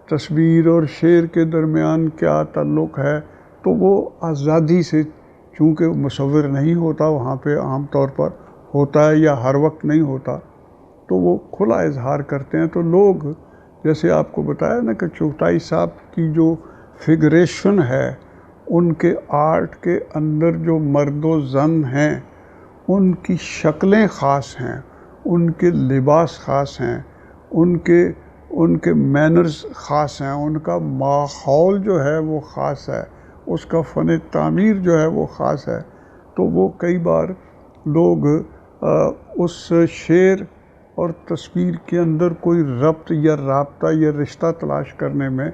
S1: تصویر اور شعر کے درمیان کیا تعلق ہے، تو وہ آزادی سے، چونکہ مصور نہیں ہوتا وہاں پہ، عام طور پر ہوتا ہے یا ہر وقت نہیں ہوتا، تو وہ کھلا اظہار کرتے ہیں۔ تو لوگ، جیسے آپ کو بتایا نا کہ چغتائی صاحب کی جو فگریشن ہے، ان کے آرٹ کے اندر جو مرد و زن ہیں ان کی شکلیں خاص ہیں، ان کے لباس خاص ہیں، ان کے مینرز خاص ہیں، ان کا ماحول جو ہے وہ خاص ہے، اس کا فن تعمیر جو ہے وہ خاص ہے۔ تو وہ کئی بار لوگ اس شعر اور تصویر کے اندر کوئی ربط یا رابطہ یا رشتہ تلاش کرنے میں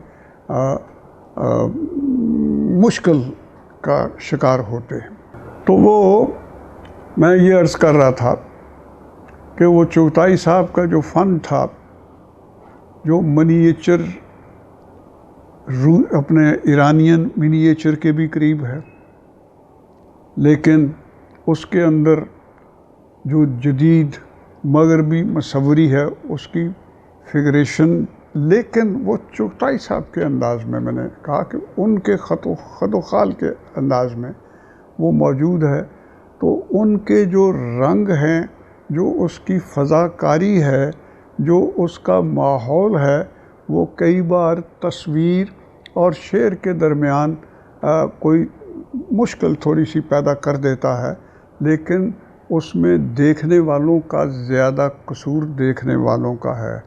S1: مشکل کا شکار ہوتے ہیں۔ تو وہ میں یہ عرض کر رہا تھا کہ وہ چغتائی صاحب کا جو فن تھا، جو منیچر اپنے ایرانین منیچر کے بھی قریب ہے، لیکن اس کے اندر جو جدید مغربی مصوری ہے اس کی فگریشن، لیکن وہ چغتائی صاحب کے انداز میں نے کہا کہ ان کے خط و خال کے انداز میں وہ موجود ہے۔ تو ان کے جو رنگ ہیں، جو اس کی فضا کاری ہے، جو اس کا ماحول ہے، وہ کئی بار تصویر اور شعر کے درمیان کوئی مشکل تھوڑی سی پیدا کر دیتا ہے، لیکن اس میں دیکھنے والوں کا زیادہ قصور دیکھنے والوں کا ہے۔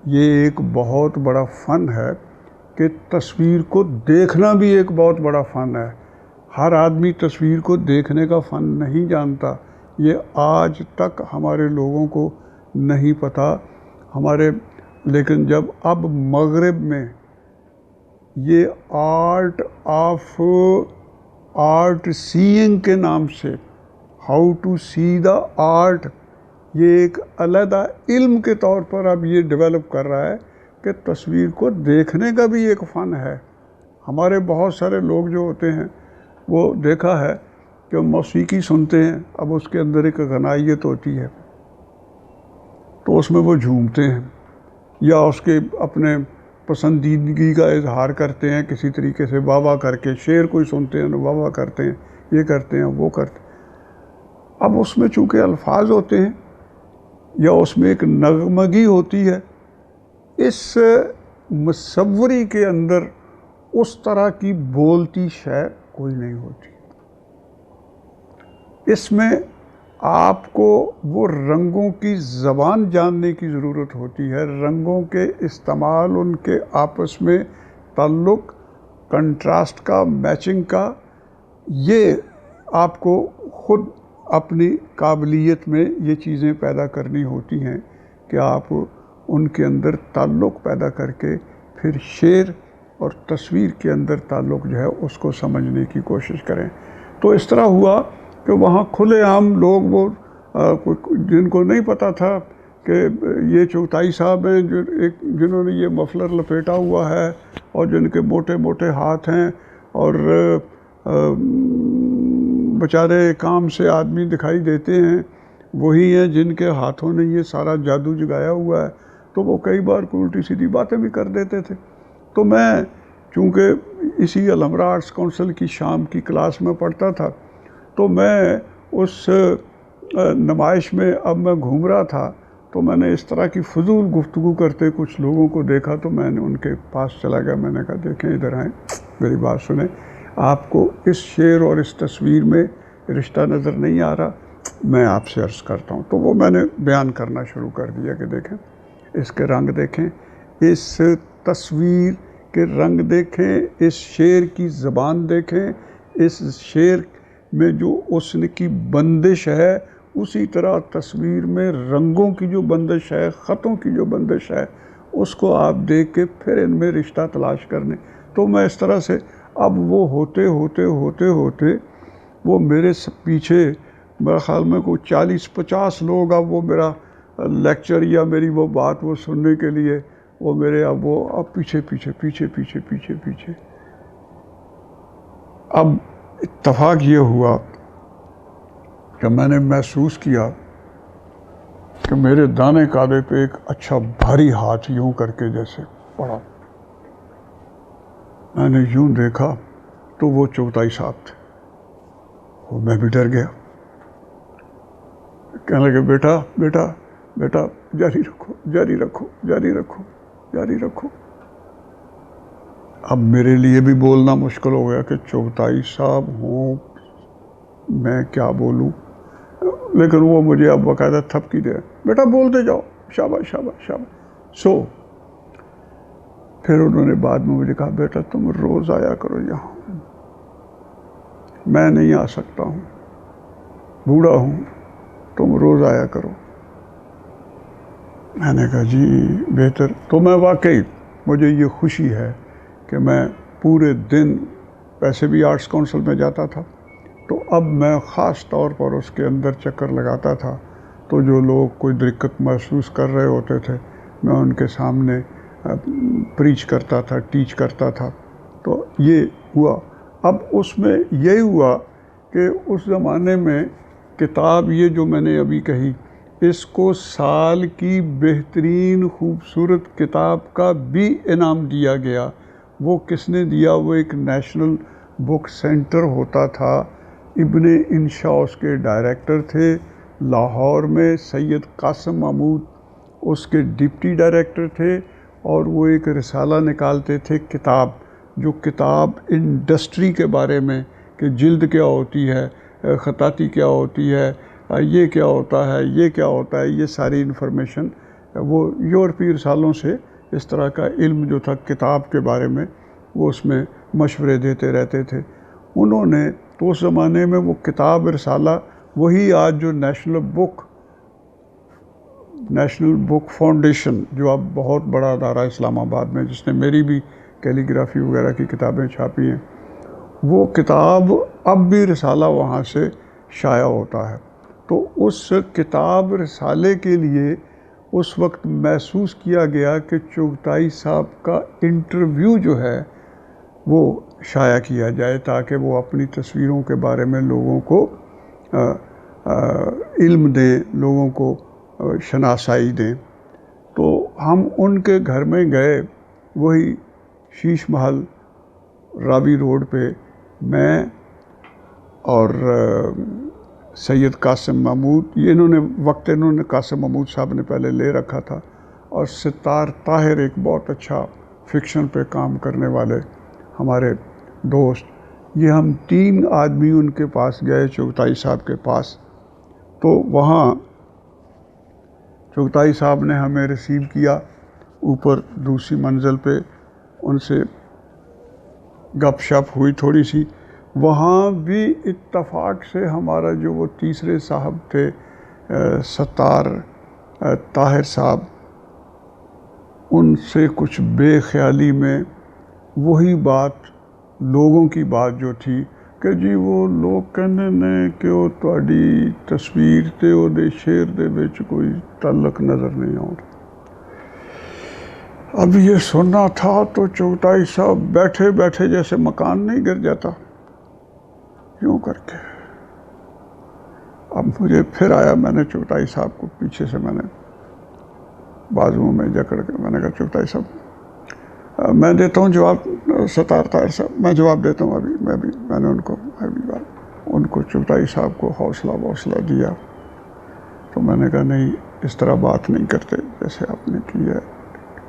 S1: یہ ایک بہت بڑا فن ہے کہ تصویر کو دیکھنا بھی ایک بہت بڑا فن ہے۔ ہر آدمی تصویر کو دیکھنے کا فن نہیں جانتا، یہ آج تک ہمارے لوگوں کو نہیں پتہ لیکن جب اب مغرب میں یہ آرٹ سینگ کے نام سے، how to see the art, یہ ایک علیحدہ علم کے طور پر اب یہ ڈیولپ کر رہا ہے کہ تصویر کو دیکھنے کا بھی ایک فن ہے۔ ہمارے بہت سارے لوگ جو ہوتے ہیں وہ دیکھا ہے کہ موسیقی سنتے ہیں، اب اس کے اندر ایک غنائیت ہوتی ہے تو اس میں وہ جھومتے ہیں یا اس کے اپنے پسندیدگی کا اظہار کرتے ہیں کسی طریقے سے، واہ واہ کر کے، شعر کوئی سنتے ہیں واہ واہ کرتے ہیں، یہ کرتے ہیں وہ کرتے ہیں۔ اب اس میں چونکہ الفاظ ہوتے ہیں یا اس میں ایک نغمگی ہوتی ہے، اس مصوری کے اندر اس طرح کی بولتی شے کوئی نہیں ہوتی۔ اس میں آپ کو وہ رنگوں کی زبان جاننے کی ضرورت ہوتی ہے، رنگوں کے استعمال، ان کے آپس میں تعلق، کنٹراسٹ کا، میچنگ کا، یہ آپ کو خود اپنی قابلیت میں یہ چیزیں پیدا کرنی ہوتی ہیں کہ آپ ان کے اندر تعلق پیدا کر کے پھر شعر اور تصویر کے اندر تعلق جو ہے اس کو سمجھنے کی کوشش کریں۔ تو اس طرح ہوا کہ وہاں کھلے عام لوگ، وہ جن کو نہیں پتہ تھا کہ یہ چغتائی صاحب ہیں جنہوں نے یہ مفلر لپیٹا ہوا ہے اور جن کے موٹے موٹے ہاتھ ہیں اور بیچارے کام سے آدمی دکھائی دیتے ہیں، وہی ہیں جن کے ہاتھوں نے یہ سارا جادو جگایا ہوا ہے، تو وہ کئی بار کوئی الٹی سیدھی باتیں بھی کر دیتے تھے۔ تو میں چونکہ اسی الحمرا آرٹس کونسل کی شام کی کلاس میں پڑھتا تھا، تو میں اس نمائش میں اب میں گھوم رہا تھا، تو میں نے اس طرح کی فضول گفتگو کرتے کچھ لوگوں کو دیکھا، تو میں نے ان کے پاس چلا گیا، میں نے کہا دیکھیں ادھر آئیں، میری بات سنیں، آپ کو اس شعر اور اس تصویر میں رشتہ نظر نہیں آ رہا، میں آپ سے عرض کرتا ہوں۔ تو وہ میں نے بیان کرنا شروع کر دیا کہ دیکھیں اس کے رنگ دیکھیں، اس تصویر کے رنگ دیکھیں، اس شعر کی زبان دیکھیں، اس شعر میں جو حسن کی بندش ہے، اسی طرح تصویر میں رنگوں کی جو بندش ہے، خطوں کی جو بندش ہے، اس کو آپ دیکھ کے پھر ان میں رشتہ تلاش کرنے۔ تو میں اس طرح سے اب وہ ہوتے وہ میرے پیچھے میرے خیال میں کوئی 40-50 لوگ اب وہ میرا لیکچر یا میری وہ بات وہ سننے کے لیے وہ میرے اب پیچھے۔ اب اتفاق یہ ہوا کہ میں نے محسوس کیا کہ میرے دانے کادے پہ ایک اچھا بھاری ہاتھ یوں کر کے جیسے پڑا۔ میں نے یوں دیکھا تو وہ چغتائی صاحب تھے، اور میں بھی ڈر گیا، کہنے لگے بیٹا جاری رکھو۔ اب میرے لیے بھی بولنا مشکل ہو گیا کہ چغتائی صاحب ہوں، میں کیا بولوں، لیکن وہ مجھے اب باقاعدہ تھپکی دے، بیٹا بولتے جاؤ، شاباش۔ پھر انہوں نے بعد میں مجھے کہا بیٹا تم روز آیا کرو یہاں، میں نہیں آ سکتا ہوں، بوڑھا ہوں، تم روز آیا کرو۔ میں نے کہا جی بہتر۔ تو میں واقعی مجھے یہ خوشی ہے کہ میں پورے دن ویسے بھی آرٹس کونسل میں جاتا تھا، تو اب میں خاص طور پر اس کے اندر چکر لگاتا تھا، تو جو لوگ کوئی دقت محسوس کر رہے ہوتے تھے میں ان کے سامنے پریچ کرتا تھا، ٹیچ کرتا تھا۔ تو یہ ہوا۔ اب اس میں یہی ہوا کہ اس زمانے میں کتاب یہ جو میں نے ابھی کہی، اس کو سال کی بہترین خوبصورت کتاب کا بھی انعام دیا گیا۔ وہ کس نے دیا؟ وہ ایک نیشنل بک سینٹر ہوتا تھا، ابن انشاء اس کے ڈائریکٹر تھے، لاہور میں سید قاسم محمود اس کے ڈپٹی ڈائریکٹر تھے، اور وہ ایک رسالہ نکالتے تھے کتاب، جو کتاب انڈسٹری کے بارے میں کہ جلد کیا ہوتی ہے، خطاطی کیا ہوتی ہے، یہ کیا ہوتا ہے، یہ ساری انفارمیشن وہ یورپی رسالوں سے اس طرح کا علم جو تھا کتاب کے بارے میں وہ اس میں مشورے دیتے رہتے تھے. انہوں نے تو اس زمانے میں وہ کتاب رسالہ وہی آج جو نیشنل بک فاؤنڈیشن جو اب بہت بڑا ادارہ ہے اسلام آباد میں، جس نے میری بھی کیلی گرافی وغیرہ کی کتابیں چھاپی ہیں، وہ کتاب اب بھی رسالہ وہاں سے شائع ہوتا ہے. تو اس کتاب رسالے کے لیے اس وقت محسوس کیا گیا کہ چغتائی صاحب کا انٹرویو جو ہے وہ شائع کیا جائے تاکہ وہ اپنی تصویروں کے بارے میں لوگوں کو علم دیں، لوگوں کو شناسائی دیں. تو ہم ان کے گھر میں گئے، وہی شیش محل راوی روڈ پہ میں اور سید قاسم محمود، یہ انہوں نے قاسم محمود صاحب نے پہلے لے رکھا تھا، اور ستار طاہر ایک بہت اچھا فکشن پہ کام کرنے والے ہمارے دوست، یہ ہم 3 آدمی ان کے پاس گئے چغتائی صاحب کے پاس. تو وہاں چغتائی صاحب نے ہمیں ریسیو کیا اوپر دوسری منزل پہ، ان سے گپ شپ ہوئی تھوڑی سی. وہاں بھی اتفاق سے ہمارا جو وہ تیسرے صاحب تھے ستار طاہر صاحب، ان سے کچھ بے خیالی میں وہی بات، لوگوں کی بات جو تھی کہ جی وہ لوگ کہنے نے کہ وہ تہاڈی تصویر تے او دے شعر دے وچ کوئی تعلق نظر نہیں آتا. اب یہ سننا تھا تو چغتائی صاحب بیٹھے بیٹھے جیسے مکان نہیں گر جاتا یوں کر کے. اب مجھے پھر آیا، میں نے چغتائی صاحب کو پیچھے سے میں نے بازو میں جکڑ کے میں نے کہا چغتائی صاحب میں دیتا ہوں جواب، ستار طاہر صاحب میں جواب دیتا ہوں ابھی. میں نے ان کو چغتائی صاحب کو حوصلہ دیا. تو میں نے کہا نہیں، اس طرح بات نہیں کرتے جیسے آپ نے کی ہے.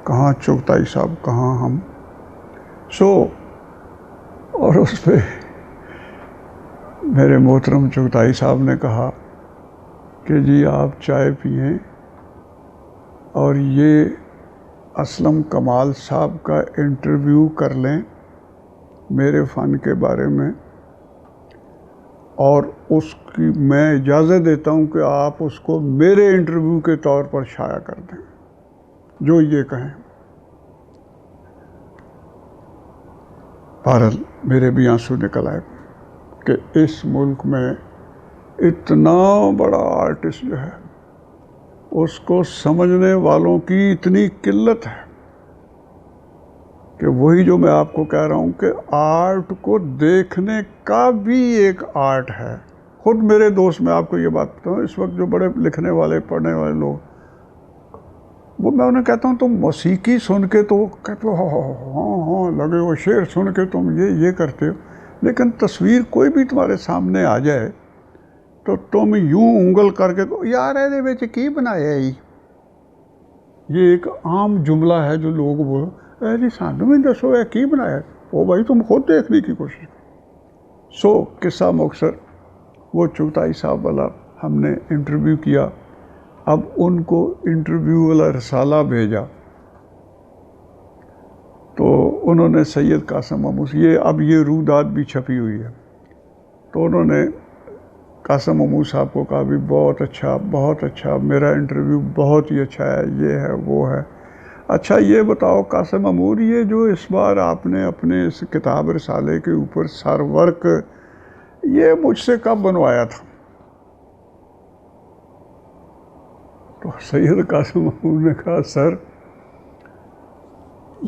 S1: کہاں چغتائی صاحب کہاں ہم. اور اس پہ میرے محترم چغتائی صاحب نے کہا کہ جی آپ چائے پئیں اور یہ اسلم کمال صاحب کا انٹرویو کر لیں میرے فن کے بارے میں، اور اس کی میں اجازت دیتا ہوں کہ آپ اس کو میرے انٹرویو کے طور پر شائع کر دیں جو یہ کہیں. بہرحال میرے بھی آنسو نکل آئے کہ اس ملک میں اتنا بڑا آرٹسٹ جو ہے اس کو سمجھنے والوں کی اتنی قلت ہے کہ وہی جو میں آپ کو کہہ رہا ہوں کہ آرٹ کو دیکھنے کا بھی ایک آرٹ ہے. خود میرے دوست، میں آپ کو یہ بات بتاؤں، اس وقت جو بڑے لکھنے والے پڑھنے والے لوگ، وہ میں انہیں کہتا ہوں تم موسیقی سن کے تو کہتے ہو ہاں لگے ہو، شعر سن کے تم یہ کرتے ہو، لیکن تصویر کوئی بھی تمہارے سامنے آ جائے تو تم یوں انگل کر کے یار ایدے وچ کی بنایا ہے. یہ ایک عام جملہ ہے جو لوگ بولو اے جی سانوں بھی دسو اے کی بنایا ہے. او بھائی تم خود دیکھنے کی کوشش کرو. قصہ مختصر وہ چغتائی صاحب والا ہم نے انٹرویو کیا. اب ان کو انٹرویو والا رسالہ بھیجا تو انہوں نے سید قاسم محمود، اب یہ روداد بھی چھپی ہوئی ہے، تو انہوں نے قاسم محمود صاحب کو کہا بھی بہت اچھا، میرا انٹرویو بہت ہی اچھا ہے، یہ ہے وہ ہے. اچھا یہ بتاؤ قاسم محمود، یہ جو اس بار آپ نے اپنے اس کتاب رسالے کے اوپر سر ورک یہ مجھ سے کب بنوایا تھا؟ تو سید قاسم محمود نے کہا سر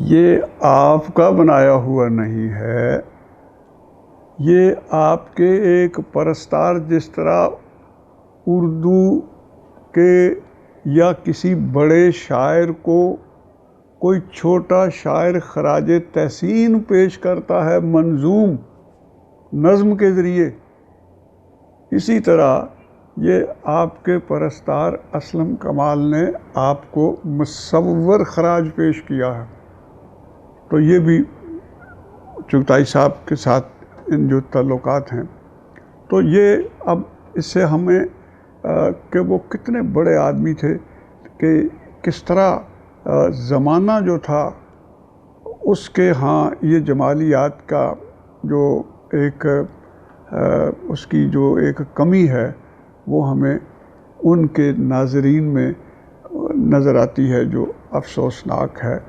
S1: یہ آپ کا بنایا ہوا نہیں ہے، یہ آپ کے ایک پرستار جس طرح اردو کے یا کسی بڑے شاعر کو کوئی چھوٹا شاعر خراج تحسین پیش کرتا ہے منظوم نظم کے ذریعے، اسی طرح یہ آپ کے پرستار اسلم کمال نے آپ کو مصور خراج پیش کیا ہے. تو یہ بھی چغتائی صاحب کے ساتھ ان جو تعلقات ہیں، تو یہ اب اس سے ہمیں کہ وہ کتنے بڑے آدمی تھے کہ کس طرح زمانہ جو تھا اس کے ہاں یہ جمالیات کا جو ایک اس کی جو ایک کمی ہے وہ ہمیں ان کے ناظرین میں نظر آتی ہے جو افسوسناک ہے۔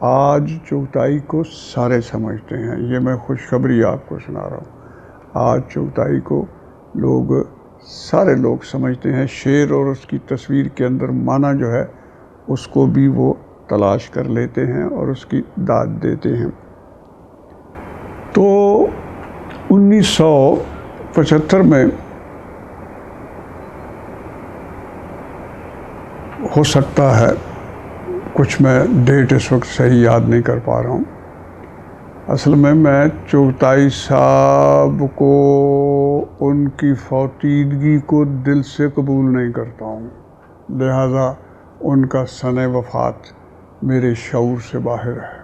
S1: آج چغتائی کو سارے سمجھتے ہیں، یہ میں خوشخبری آپ کو سنا رہا ہوں۔ آج چغتائی کو سارے لوگ سمجھتے ہیں، شعر اور اس کی تصویر کے اندر معنی جو ہے اس کو بھی وہ تلاش کر لیتے ہیں اور اس کی داد دیتے ہیں۔ تو 1975 میں ہو سکتا ہے، کچھ میں ڈیٹ اس وقت صحیح یاد نہیں کر پا رہا ہوں، اصل میں چغتائی صاحب کو ان کی فوتیدگی کو دل سے قبول نہیں کرتا ہوں، لہذا ان کا سنِ وفات میرے شعور سے باہر ہے،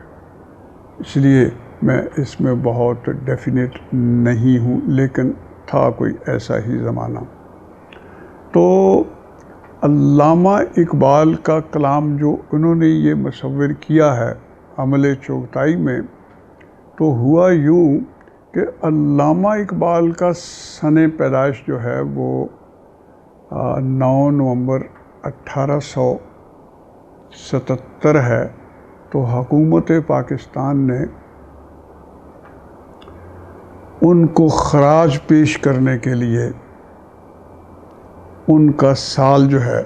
S1: اس لیے میں اس میں بہت ڈیفینیٹ نہیں ہوں، لیکن تھا کوئی ایسا ہی زمانہ۔ تو علامہ اقبال کا کلام جو انہوں نے یہ مصور کیا ہے عمل چغتائی میں، تو ہوا یوں کہ علامہ اقبال کا سنِ پیدائش جو ہے وہ 9 نومبر 1877 ہے۔ تو حکومت پاکستان نے ان کو خراج پیش کرنے کے لیے ان کا سال جو ہے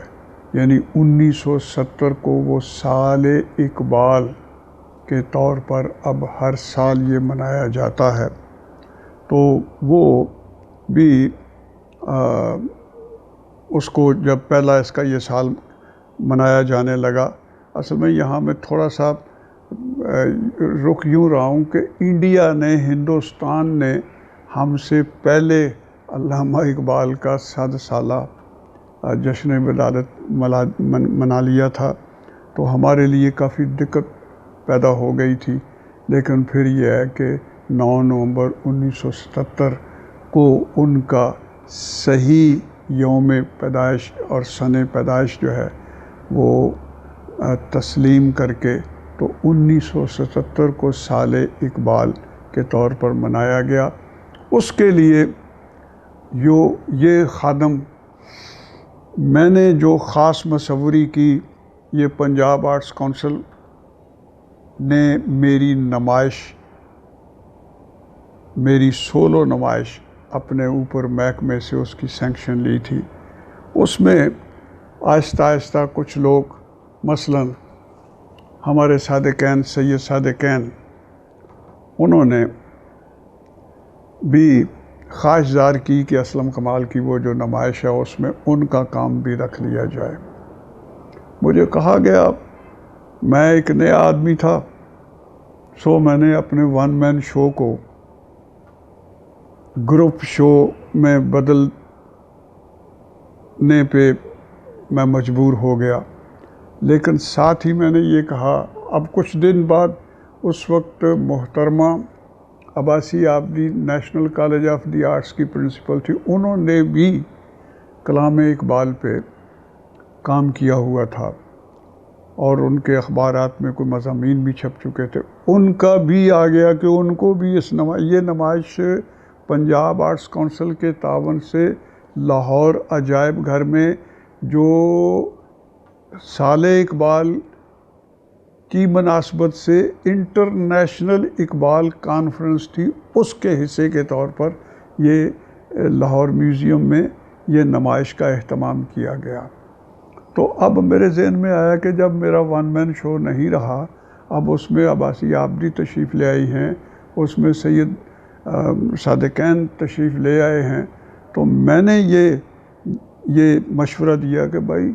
S1: یعنی 1970 کو وہ سال اقبال کے طور پر اب ہر سال یہ منایا جاتا ہے۔ تو وہ بھی اس کو جب پہلا اس کا یہ سال منایا جانے لگا، اصل میں یہاں میں تھوڑا سا رک یوں رہا ہوں کہ انڈیا نے، ہندوستان نے ہم سے پہلے علامہ اقبال کا 100 سالہ جشن ولادت منا لیا تھا، تو ہمارے لیے کافی دقت پیدا ہو گئی تھی، لیکن پھر یہ ہے کہ 9 نومبر 1977 کو ان کا صحیح یوم پیدائش اور سنِ پیدائش جو ہے وہ تسلیم کر کے تو 1977 کو سال اقبال کے طور پر منایا گیا۔ اس کے لیے یہ خادم میں نے جو خاص مصوری کی، یہ پنجاب آرٹس کونسل نے میری سولو نمائش اپنے اوپر محکمے سے اس کی سینکشن لی تھی۔ اس میں آہستہ آہستہ کچھ لوگ، مثلاً ہمارے صادقین سید صادقین، انہوں نے بھی خواہش ظاہر کی کہ اسلم کمال کی وہ جو نمائش ہے اس میں ان کا کام بھی رکھ لیا جائے۔ مجھے کہا گیا، میں ایک نیا آدمی تھا، سو میں نے اپنے 1 مین شو کو گروپ شو میں بدلنے پہ میں مجبور ہو گیا، لیکن ساتھ ہی میں نے یہ کہا، اب کچھ دن بعد اس وقت محترمہ Abbasi Abidi national college of the arts کی پرنسپل تھی، انہوں نے بھی کلام اقبال پہ کام کیا ہوا تھا اور ان کے اخبارات میں کوئی مضامین بھی چھپ چکے تھے۔ ان کا بھی آ گیا کہ ان کو بھی یہ نمائش پنجاب آرٹس کونسل کے تعاون سے لاہور عجائب گھر میں جو سال اقبال کی مناسبت سے انٹرنیشنل اقبال کانفرنس تھی، اس کے حصے کے طور پر یہ لاہور میوزیم میں یہ نمائش کا اہتمام کیا گیا۔ تو اب میرے ذہن میں آیا کہ جب میرا 1 مین شو نہیں رہا، اب اس میں عباسی آبدی تشریف لے آئی ہیں، اس میں سید صادقین تشریف لے آئے ہیں، تو میں نے یہ مشورہ دیا کہ بھائی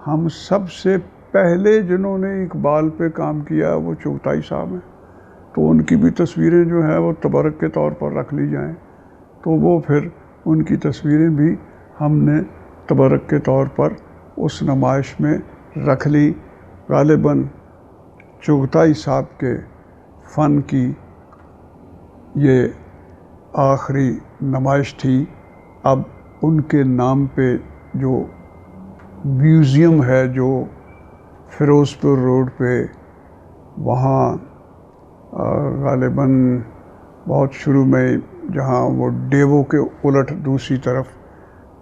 S1: ہم سب سے پہلے جنہوں نے اقبال پہ کام کیا وہ چغتائی صاحب ہیں، تو ان کی بھی تصویریں جو ہیں وہ تبرک کے طور پر رکھ لی جائیں۔ تو وہ پھر ان کی تصویریں بھی ہم نے تبرک کے طور پر اس نمائش میں رکھ لی۔ غالباً چغتائی صاحب کے فن کی یہ آخری نمائش تھی۔ اب ان کے نام پہ جو میوزیم ہے، جو فیروز پور روڈ پہ، وہاں غالباً بہت شروع میں جہاں وہ ڈیوو کے الٹ دوسری طرف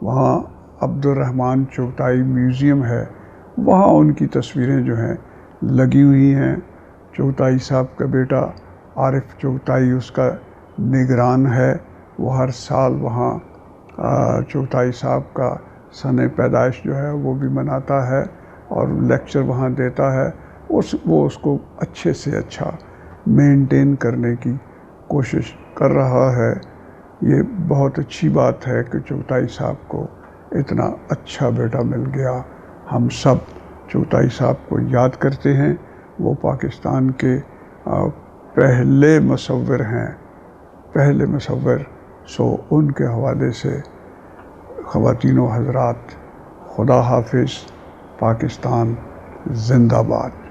S1: وہاں عبدالرحمن چغتائی میوزیم ہے، وہاں ان کی تصویریں جو ہیں لگی ہوئی ہیں۔ چغتائی صاحب کا بیٹا عارف چغتائی اس کا نگران ہے، وہ ہر سال وہاں چغتائی صاحب کا سنِ پیدائش جو ہے وہ بھی مناتا ہے اور لیکچر وہاں دیتا ہے۔ وہ اس کو اچھے سے اچھا مینٹین کرنے کی کوشش کر رہا ہے۔ یہ بہت اچھی بات ہے کہ چغتائی صاحب کو اتنا اچھا بیٹا مل گیا۔ ہم سب چغتائی صاحب کو یاد کرتے ہیں، وہ پاکستان کے پہلے مصور ہیں، پہلے مصور۔ ان کے حوالے سے خواتین و حضرات، خدا حافظ، پاکستان زندہ باد۔